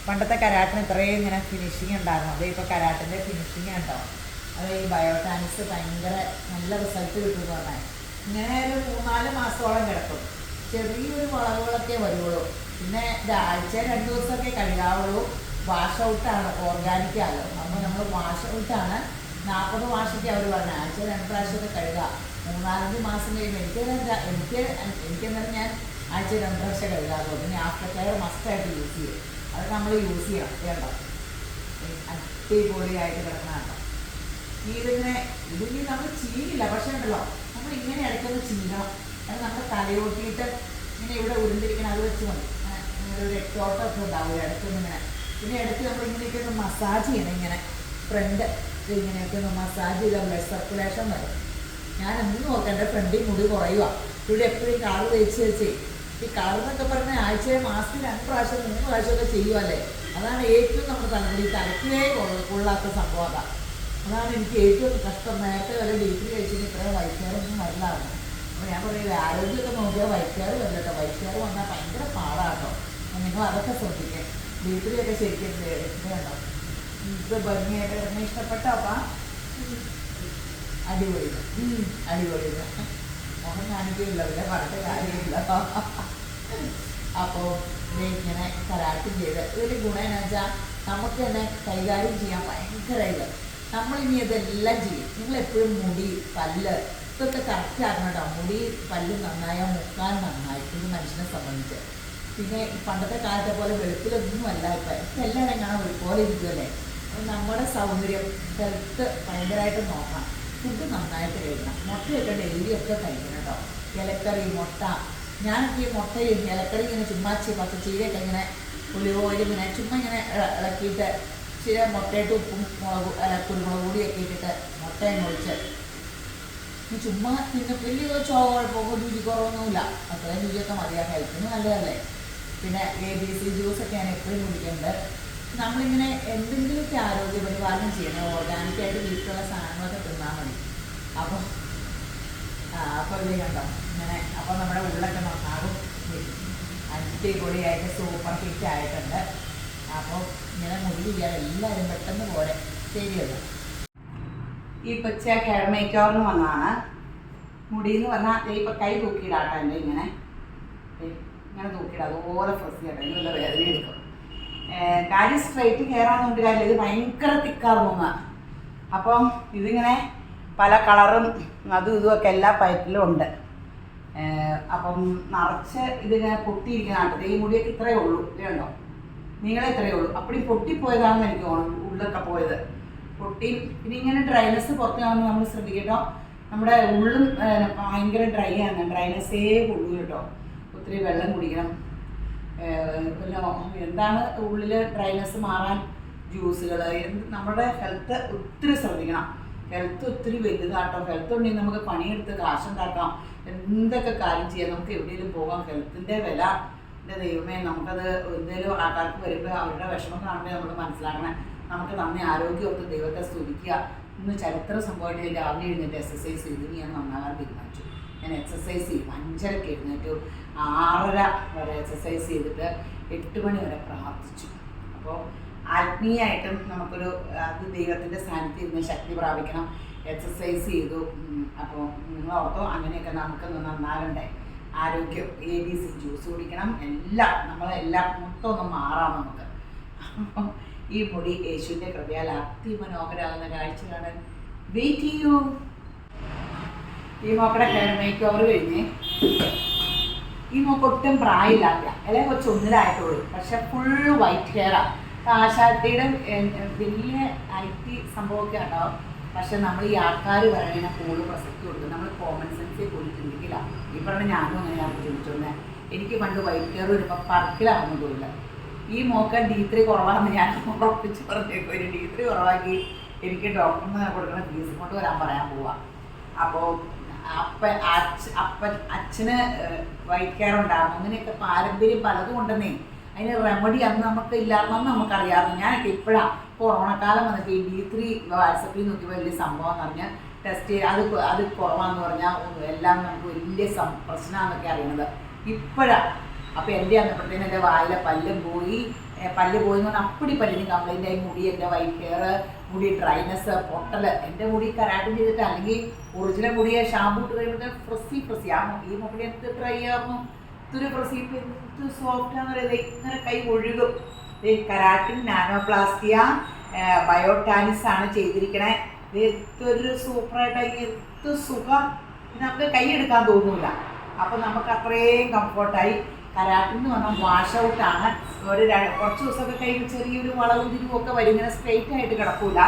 പണ്ടത്തെ കരാട്ടിന് ഇത്രയും ഇങ്ങനെ ഫിനിഷിങ് ഉണ്ടായിരുന്നു. അത് ഇപ്പോൾ കരാട്ടിൻ്റെ ഫിനിഷിങ് ഉണ്ടോ. അത് ഈ ബയോട്ടാനിക്സ് ഭയങ്കര നല്ല റിസൾട്ട് കിട്ടുമെന്ന് പറഞ്ഞാൽ ഇങ്ങനെ ഒരു 3-4 മാസത്തോളം കിടക്കും. ചെറിയൊരു വളവുകളൊക്കെ വരുള്ളൂ. പിന്നെ ആഴ്ച 2 ദിവസമൊക്കെ കഴുകാവുള്ളൂ. വാഷ് ഔട്ടാണ്, ഓർഗാനിക്കാലോ. നമ്മൾ വാഷ് ഔട്ടാണ്. 40 വാഷൊക്കെ അവർ പറഞ്ഞത്. ആഴ്ച 2 പ്രാവശ്യമൊക്കെ കഴുകുക. 3-4 മാസം കഴിയുമ്പോൾ എനിക്കെന്നാലും ഞാൻ ആഴ്ച 2 പ്രാവശ്യം കഴുകാറുള്ളൂ. പിന്നെ ആഫ്റ്റർ കെയർ മസ്റ്റായിട്ട് യൂസ് ചെയ്യും. അത് നമ്മൾ യൂസ് ചെയ്യണം. വേണ്ടോ അടിപൊളിയായിട്ട് കിടക്കണോ. ഇതിങ്ങനെ നമ്മൾ ചെയ്യില്ല, പക്ഷേ ഉണ്ടല്ലോ നമ്മൾ ഇങ്ങനെ ഇടയ്ക്കൊന്ന് ചെയ്യണം. അത് നമ്മൾ തലയോട്ടിയിട്ട് ഇങ്ങനെ ഇവിടെ ഉരുണ്ടിരിക്കണം, അത് വെച്ച് മതി. ഇങ്ങനെ ഒരു രക്തോട്ടമൊക്കെ ഉണ്ടാവില്ല ഇടയ്ക്കൊന്നും ഇങ്ങനെ. പിന്നെ ഇടയ്ക്ക് നമ്മൾ ഇങ്ങനെയൊക്കെ ഒന്ന് മസാജ് ചെയ്യണം. ഇങ്ങനെ ഫ്രണ്ട് ഇങ്ങനെയൊക്കെ ഒന്ന് മസാജ് ചെയ്താൽ ബ്ലഡ് സർക്കുലേഷൻ വരും. ഞാൻ എന്നും നോക്കാം എൻ്റെ ഫ്രണ്ടിൽ മുടി കുറയുക. ഇവിടെ എപ്പോഴും കളർ തേച്ച് ഈ കളർ എന്നൊക്കെ പറഞ്ഞാൽ ആഴ്ചയിൽ മാസത്തിൽ 2 പ്രാവശ്യം 3 പ്രാവശ്യമൊക്കെ ചെയ്യുമല്ലേ. അതാണ് ഏറ്റവും നമ്മുടെ തലമുടി തലയ്ക്കേ കൊള്ളാത്ത സംഭവം. അതാണ് എനിക്ക് ഏറ്റവും കഷ്ടം. നേരത്തെ വരെ D3 കഴിച്ചിട്ട് ഇത്രയും വൈകുന്നേരമൊന്നും വരില്ലായിരുന്നു. അപ്പോൾ ഞാൻ പറയുന്നത് ആരോഗ്യമൊക്കെ നോക്കിയാൽ വൈറ്റ് വന്നിട്ടോ, വൈറ്റ് വന്നാൽ ഭയങ്കര പാടാട്ടോ. നിങ്ങൾ അതൊക്കെ ശ്രദ്ധിക്കുക. വീട്ടിലൊക്കെ ശരിക്കും വേണ്ടോ, ഇത് ഭംഗിയായിട്ട് എന്നെ ഇഷ്ടപ്പെട്ടോ? അപ്പം അടിപൊളി അടിപൊളി മോഹൻ കാണിക്കില്ല, ഇവിടെ പറഞ്ഞിട്ട് കാര്യമില്ല. അപ്പോൾ ഇങ്ങനെ കരാട്ടം ചെയ്ത് ഇതിൽ ഗുണം എന്ന് വെച്ചാൽ നമുക്ക് തന്നെ കൈകാര്യം ചെയ്യാൻ ഭയങ്കര ഇത്. നമ്മളിനി ഇതെല്ലാം ചെയ്യും. നിങ്ങളെപ്പോഴും മുടി, പല്ല് ഇതൊക്കെ കറക്റ്റ് ആക്കണം കേട്ടോ. മുടി പല്ല് നന്നായാൽ മുക്കാൻ നന്നായി, ഇത് മനുഷ്യനെ സംബന്ധിച്ച്. പിന്നെ പണ്ടത്തെ കാലത്തെ പോലെ വെളുപ്പിലൊന്നുമല്ല ഇപ്പം എല്ലാവരും കാണാൻ ഒരുപോലെ ഇരിക്കുമല്ലേ. അപ്പം നമ്മുടെ സൗന്ദര്യം, ഹെൽത്ത് ഭയങ്കരമായിട്ട് നോക്കണം. ഫുഡ് നന്നായിട്ട് കഴിക്കണം. മുട്ടയൊക്കെ ഡെയിലിയൊക്കെ കഴിക്കണം കേട്ടോ. ഇലക്കറി, മുട്ട. ഞാനൊക്കെ ഈ മുട്ടയും ഇലക്കറി ഇങ്ങനെ ചുമ്മാ പച്ചച്ചീരയൊക്കെ ഇങ്ങനെ ഒലിവ് ഓയിൽ ഇങ്ങനെ ചുമ്മാ ഇങ്ങനെ ഇളക്കിയിട്ട് ഇച്ചിരി മുട്ടയിട്ട് ഉപ്പും കുരുമുളക് പൊടിയൊക്കെ ഇട്ടിട്ട് മുട്ടയും ഒഴിച്ച് ചുമ്മാ പിന്നെ വലിയ കുഴപ്പമോ രുചി കുറവൊന്നുമില്ല. അത്രയും രുചിയൊക്കെ മതിയാ, ഹെൽത്തിന് നല്ലതല്ലേ. പിന്നെ ABC ജ്യൂസൊക്കെയാണ് എപ്പോഴും കുടിക്കേണ്ടത്. നമ്മളിങ്ങനെ എന്തെങ്കിലുമൊക്കെ ആരോഗ്യ പരിപാലനം ചെയ്യണം. ഓർഗാനിക്കായിട്ട് വീട്ടിലുള്ള സാധനങ്ങളൊക്കെ തിന്നാൽ മതി. അപ്പോൾ ഇത് കണ്ടോ ഇങ്ങനെ. അപ്പോൾ നമ്മുടെ ഉള്ളൊക്കെ നന്നാകും. അടിപൊളിയായിട്ട് സൂപ്പർ ഹിറ്റ് ആയിട്ടുണ്ട്. അപ്പോൾ ഇങ്ങനെ മുടി ചെയ്യാൻ എല്ലാവരും പെട്ടെന്ന് പോലെ ശരിയല്ല. ഈ കൊച്ച ഹെയർ മേക്കോറിന് വന്നതാണ്. മുടി എന്ന് പറഞ്ഞാൽ ഇപ്പം കൈ തൂക്കിയിടാട്ടോ. എൻ്റെ ഇങ്ങനെ ഇങ്ങനെ തൂക്കിയിടാം, അതുപോലെ പ്രസ് ചെയ്യട്ടെ, ഇതിനുള്ള വേദന എടുക്കും. കാര്യം സ്ട്രൈറ്റ് ഹെയറാണെന്നുകൊണ്ട് കാര്യം ഇത് ഭയങ്കര തിക്കാർന്ന. അപ്പം ഇതിങ്ങനെ പല കളറും അതും ഇതുമൊക്കെ എല്ലാ പൈപ്പിലും ഉണ്ട്. അപ്പം നിറച്ച് ഇതിങ്ങനെ പൊട്ടിയിരിക്കുന്ന ഈ മുടിയൊക്കെ ഇത്രയേ ഉള്ളൂ, ഇതുണ്ടോ, നീങ്ങളെ ഇത്രയേ ഉള്ളൂ. അപ്പടി പൊട്ടിപ്പോയതാണെന്ന് എനിക്ക് തോന്നുന്നു, ഉള്ളൊക്കെ പോയത് പൊട്ടി. പിന്നെ ഇങ്ങനെ ഡ്രൈനെസ് പുറത്ത് കാണുമ്പോൾ നമ്മൾ ശ്രദ്ധിക്കട്ടോ. നമ്മുടെ ഉള്ളും ഭയങ്കര ഡ്രൈ ആണ്, ഡ്രൈനെസ്സേ കൊള്ളൂ കേട്ടോ. ഒത്തിരി വെള്ളം കുടിക്കണം. പിന്നെ എന്താണ് ഉള്ളിൽ ഡ്രൈനെസ് മാറാൻ ജ്യൂസുകൾ. നമ്മുടെ ഹെൽത്ത് ഒത്തിരി ശ്രദ്ധിക്കണം. ഹെൽത്ത് ഒത്തിരി വലുതാട്ടോ. ഹെൽത്ത് ഉണ്ടെങ്കിൽ നമുക്ക് പണിയെടുത്ത് കാശുണ്ടാക്കാം, എന്തൊക്കെ കാര്യം ചെയ്യാം, നമുക്ക് എവിടെയെങ്കിലും പോകാം. ഹെൽത്തിൻ്റെ വില എൻ്റെ ദൈവമേ, നമുക്കത് എന്തെങ്കിലും ആൾക്കാർക്ക് വരുമ്പോൾ അവരുടെ വിഷമം കാണുമ്പോൾ നമ്മൾ മനസ്സിലാക്കണം. നമുക്ക് നന്ദി ആരോഗ്യമൊക്കെ ദൈവത്തെ സ്തുതിക്കുക. ഇന്ന് ചരിത്ര സംഭവമായിട്ട് ഞാൻ രാവിലെ എഴുന്നേറ്റ് എക്സസൈസ് ചെയ്തു. ഞാൻ നന്നാകാൻ തീരുമാനിച്ചു. ഞാൻ എക്സസൈസ് ചെയ്യും. 5:30 എഴുന്നേറ്റു, 6:30 വരെ എക്സസൈസ് ചെയ്തിട്ട് 8 മണി വരെ പ്രാർത്ഥിച്ചു. അപ്പോൾ ആത്മീയമായിട്ടും നമുക്കൊരു അത് ദൈവത്തിൻ്റെ സ്ഥാനത്ത് ഇരുന്ന് ശക്തി പ്രാപിക്കണം. എക്സസൈസ് ചെയ്തു. അപ്പോൾ നിങ്ങൾ ഓർത്തോ, അങ്ങനെയൊക്കെ നമുക്കൊന്ന് നന്നാകണ്ടേ. ആരോഗ്യം, ABC ജ്യൂസ് കുടിക്കണം. എല്ലാം നമ്മളെല്ലാം മൊത്തം ഒന്ന് മാറാം നമുക്ക്. അപ്പം ഈ മുടി യേശുവിൻ്റെ കൃപയാൽ അതിമനോഹരമാകുന്ന കാഴ്ച കാണാൻ വെയിറ്റ് ചെയ്യൂ. ഈ മോക്കടെ ഹെയർ മേക്ക് ഓവർ കഴിഞ്ഞ് ഈ മോക്ക് ഒട്ടും പ്രായമില്ലാത്ത അല്ലെങ്കിൽ കുറച്ച് ഒന്നിലായിട്ടുള്ളൂ, പക്ഷെ ഫുൾ വൈറ്റ് ഹെയറാണ്. ആശാട്ടിയുടെ വലിയ IT സംഭവമൊക്കെ ഉണ്ടാവും. പക്ഷെ നമ്മൾ ഈ ആൾക്കാർ പറയണ കൂടുതൽ പ്രസക്തി കൊടുക്കും. നമ്മൾ കോമൺ സെൻസിൽ പോലും ചിന്തിക്കില്ല. ഈ പറഞ്ഞ ഞാനും അങ്ങനെയാണ് ചിന്തിച്ചോണ്ടേ. എനിക്ക് പണ്ട് വൈറ്റ് ഹെയർ വരുമ്പോൾ പറക്കിലാവുന്നതുമില്ല. ഈ മോക്ക D3 കുറവാണെന്ന് ഞാൻ ഉറപ്പിച്ച് പറഞ്ഞേക്കും. ഒരു D3 കുറവാക്കി എനിക്ക് ഡോക്ടറിന് കൊടുക്കുന്ന ഫീസ് കൊണ്ട് വരാൻ പറയാൻ പോവാം. അപ്പോൾ അച്ഛന് വൈറ്റ് ഹെയർ ഉണ്ടാകും. അങ്ങനെയൊക്കെ പാരമ്പര്യം പലതും ഉണ്ടെന്നേ. അതിന് റെമഡി അന്ന് നമുക്ക് ഇല്ലായിരുന്നെന്ന് നമുക്കറിയാമായിരുന്നു. ഞാനൊക്കെ ഇപ്പോഴാണ് കൊറോണക്കാലം വന്നിട്ട് ഈ D3 വാട്സപ്പിൽ നോക്കിയപ്പോൾ വലിയ സംഭവം എന്ന് പറഞ്ഞാൽ ടെസ്റ്റ് ചെയ്ത് അത് കുറവാന്ന് പറഞ്ഞാൽ എല്ലാം നമുക്ക് വലിയ പ്രശ്നമാണെന്നൊക്കെ അറിയുന്നത് ഇപ്പോഴാണ്. അപ്പോൾ എൻ്റെ അന്നപ്പോഴത്തേനും എൻ്റെ വായിലെ പല്ല് പോയി എന്ന് പറഞ്ഞാൽ അപ്പടി പല്ലിന് കംപ്ലൈൻ്റ് ആയി. മുടി, എൻ്റെ വൈറ്റ് ഹെയർ, മുടി ഡ്രൈനെസ്, പൊട്ടൽ. എൻ്റെ മുടി കരാട്ടം ചെയ്തിട്ട് അല്ലെങ്കിൽ ഒറിജിനൽ മുടിയെ ഷാമ്പൂ ഇട്ട് കഴിയുമ്പോൾ ഫ്രസി ഈ മുടി എന്ത് ഡ്രൈ ആയിരുന്നു, ഇതൊരു ഫ്രസി, എന്ത് സോഫ്റ്റാന്ന് പറയുന്നത്. ഇങ്ങനെ കൈ ഒഴുകും. കരാട്ടിൻ നാനോപ്ലാസ്റ്റിയ ബയോടാനിസ് ആണ് ചെയ്തിരിക്കണേ. ഇതൊരു സൂപ്പറായിട്ട് എന്ത് സുഖം, നമുക്ക് കൈ എടുക്കാൻ തോന്നില്ല. അപ്പോൾ നമുക്ക് അത്രയും കംഫർട്ടായി. കരാട്ടിൻ എന്ന് പറഞ്ഞാൽ വാഷ് ഔട്ടാണ്. കുറച്ച് ദിവസമൊക്കെ കഴിയുമ്പോൾ ചെറിയൊരു വളവും തിരിവുമൊക്കെ വരും. ഇങ്ങനെ സ്ട്രെയിറ്റ് ആയിട്ട് കിടക്കൂല.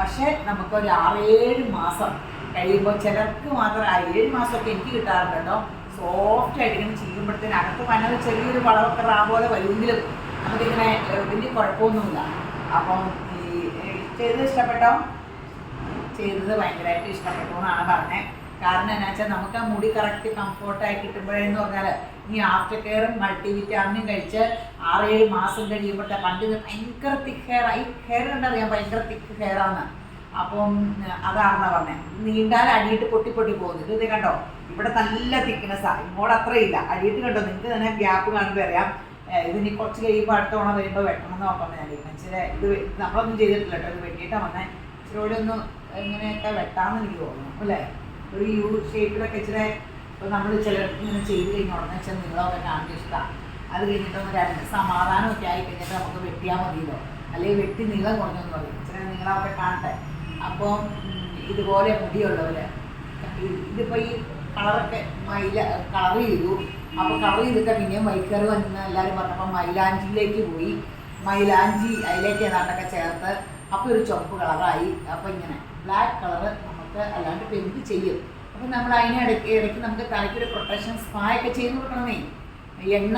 പക്ഷേ നമുക്കൊരു 6-7 മാസം കഴിയുമ്പോൾ ചിലർക്ക് മാത്രം 7 മാസമൊക്കെ എനിക്ക് കിട്ടാറുണ്ട് കേട്ടോ. സോഫ്റ്റായിട്ട് ഇങ്ങനെ ചെയ്യുമ്പോഴത്തേന് അകത്ത് വന്നത് ചെറിയൊരു വളവൊക്കെ പോലെ വരുമെങ്കിലും നമുക്കിങ്ങനെ വലിയ കുഴപ്പമൊന്നുമില്ല. അപ്പം ഈ ചെയ്തത് ഇഷ്ടപ്പെട്ടോ? ചെയ്തത് ഭയങ്കരമായിട്ട് ഇഷ്ടപ്പെട്ടു എന്നാണ് പറഞ്ഞത്. കാരണം എന്നാ വെച്ചാൽ നമുക്ക് ആ മുടി കറക്റ്റ് കംഫോർട്ടായി കിട്ടുമ്പോഴേന്ന് പറഞ്ഞാൽ ഈ ആഫ്റ്റർ കെയറും മൾട്ടിവിറ്റാമിനും കഴിച്ച് 6-7 മാസം കഴിയുമ്പോഴത്തെ പണ്ട് ഭയങ്കര തിക്ക് ഹെയർ. ഈ ഹെയർ കണ്ടറിയാം ഭയങ്കര തിക്ക് ഹെയറാണ്. അപ്പം അതാണെന്നാ പറഞ്ഞത്. നീണ്ടാൽ അടിയിട്ട് പൊട്ടി പൊട്ടി പോകുന്നത്. ഇത് കണ്ടോ, ഇവിടെ നല്ല തിക്നെസ്സാണ്, ഇങ്ങോട്ട് അത്രയില്ല. അടിയിട്ട് കണ്ടോ, നിങ്ങൾക്ക് തന്നെ ഗ്യാപ്പ് കാണുമ്പോൾ അറിയാം. ഇതിനി കുറച്ച് കഴിയുമ്പോൾ അടുത്ത ഓണം വരുമ്പോൾ വെട്ടണം എന്ന് നോക്കണം. ഞാൻ ഇച്ചിരി ഇത് നമ്മളൊന്നും ചെയ്തിട്ടില്ല കേട്ടോ, ഇത് വെട്ടിയിട്ടാണ് വന്നത്. ഇച്ചിരി ഒന്ന് ഇങ്ങനെയൊക്കെ വെട്ടാമെന്ന് എനിക്ക് തോന്നുന്നു അല്ലേ. ഒരു യു ഷേപ്പിലൊക്കെ ഇച്ചിരി ഇപ്പോൾ നമ്മൾ ചിലർക്ക് ഇങ്ങനെ ചെയ്ത് കഴിഞ്ഞാൽ ഉടനെ വെച്ചാൽ നിങ്ങളൊക്കെ കാണുന്ന ഇഷ്ടമാണ്. അത് കഴിഞ്ഞിട്ടൊന്ന് രണ്ട് സമാധാനമൊക്കെ ആയി കഴിഞ്ഞിട്ട് നമുക്ക് വെട്ടിയാൽ മതിയല്ലോ, അല്ലെങ്കിൽ വെട്ടി നീളം കുറഞ്ഞൊന്നും പറയും. ഇച്ചിരി നിങ്ങളൊക്കെ കാണട്ടെ. അപ്പോൾ ഇതുപോലെ മുടിയുള്ളവർ ഇതിപ്പോൾ ഈ കളറൊക്കെ കളർ ചെയ്തു. അപ്പോൾ കളർ ചെയ്തിട്ട് പിന്നെയും വൈക്കറ് വന്ന് എല്ലാവരും പറഞ്ഞപ്പോൾ മൈലാഞ്ചിയിലേക്ക് പോയി. മൈലാഞ്ചി അതിലേക്ക് ഏതാണ്ടൊക്കെ ചേർത്ത് അപ്പോൾ ഒരു ചുവപ്പ് കളറായി. അപ്പോൾ ഇങ്ങനെ ബ്ലാക്ക് കളറ് നമുക്ക് അല്ലാണ്ട് ഇപ്പോൾ എന്ത് ചെയ്യും. അപ്പോൾ നമ്മൾ ഇടയ്ക്ക് നമുക്ക് തലയ്ക്കൊരു പ്രൊട്ടക്ഷൻ സ്പാ ഒക്കെ ചെയ്ത് കൊടുക്കണമേ. എണ്ണ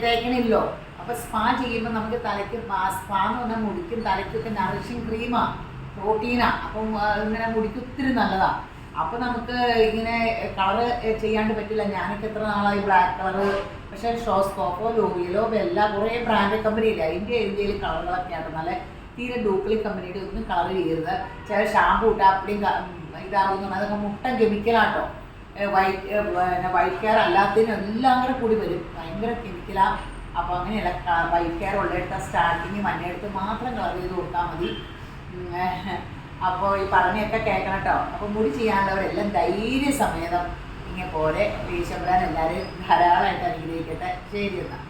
തേക്കണില്ലോ. അപ്പോൾ സ്പാ ചെയ്യുമ്പോൾ നമുക്ക് തലയ്ക്ക് സ്പാ എന്ന് പറഞ്ഞാൽ മുടിക്കും തലയ്ക്കൊക്കെ നറിഷിങ് ക്രീമാണ്, പ്രോട്ടീനാണ്. അപ്പം ഇങ്ങനെ മുടിക്ക് ഒത്തിരി നല്ലതാണ്. അപ്പോൾ നമുക്ക് ഇങ്ങനെ കളറ് ചെയ്യാണ്ട് പറ്റില്ല. ഞാനൊക്കെ എത്ര നാളായി ബ്ലാക്ക് കളറ്. പക്ഷേ ഷോസ്കോപ്പോ ലോറിയലോ ബെല്ല കുറേ ബ്രാൻഡ് കമ്പനിയില്ല. ഇന്ത്യയിൽ കളറുകളൊക്കെയാണ് നല്ല തീരെ ഡൂപ്ലി കമ്പനിയുടെ ഒന്നും കളർ ചെയ്യരുത്. ചില ഷാമ്പൂ ഇട്ടാൽ അപ്പടിയും ഇതാകുന്നു. അതൊക്കെ മുട്ടൻ കെമിക്കലാട്ടോ. വൈറ്റ് കെയർ അല്ലാത്തതിനും എല്ലാം കൂടെ കൂടി വരും, ഭയങ്കര കെമിക്കലാണ്. അപ്പോൾ അങ്ങനെയല്ല, വൈറ്റ് കെയർ ഉള്ളിടത്ത് സ്റ്റാർട്ടിങ് മഞ്ഞയെടുത്ത് മാത്രം കളർ ചെയ്ത് കൊടുത്താൽ മതി. അപ്പോൾ ഈ പറഞ്ഞൊക്കെ കേൾക്കണം കേട്ടോ. അപ്പോൾ മുടി ചെയ്യാനുള്ളവരെല്ലാം ധൈര്യസമേതം ഇങ്ങനെ പോലെ ഈശ്വരൻ എല്ലാവരും ധാരാളമായിട്ട് അനുഗ്രഹിക്കട്ടെ. ശരി എന്നാൽ.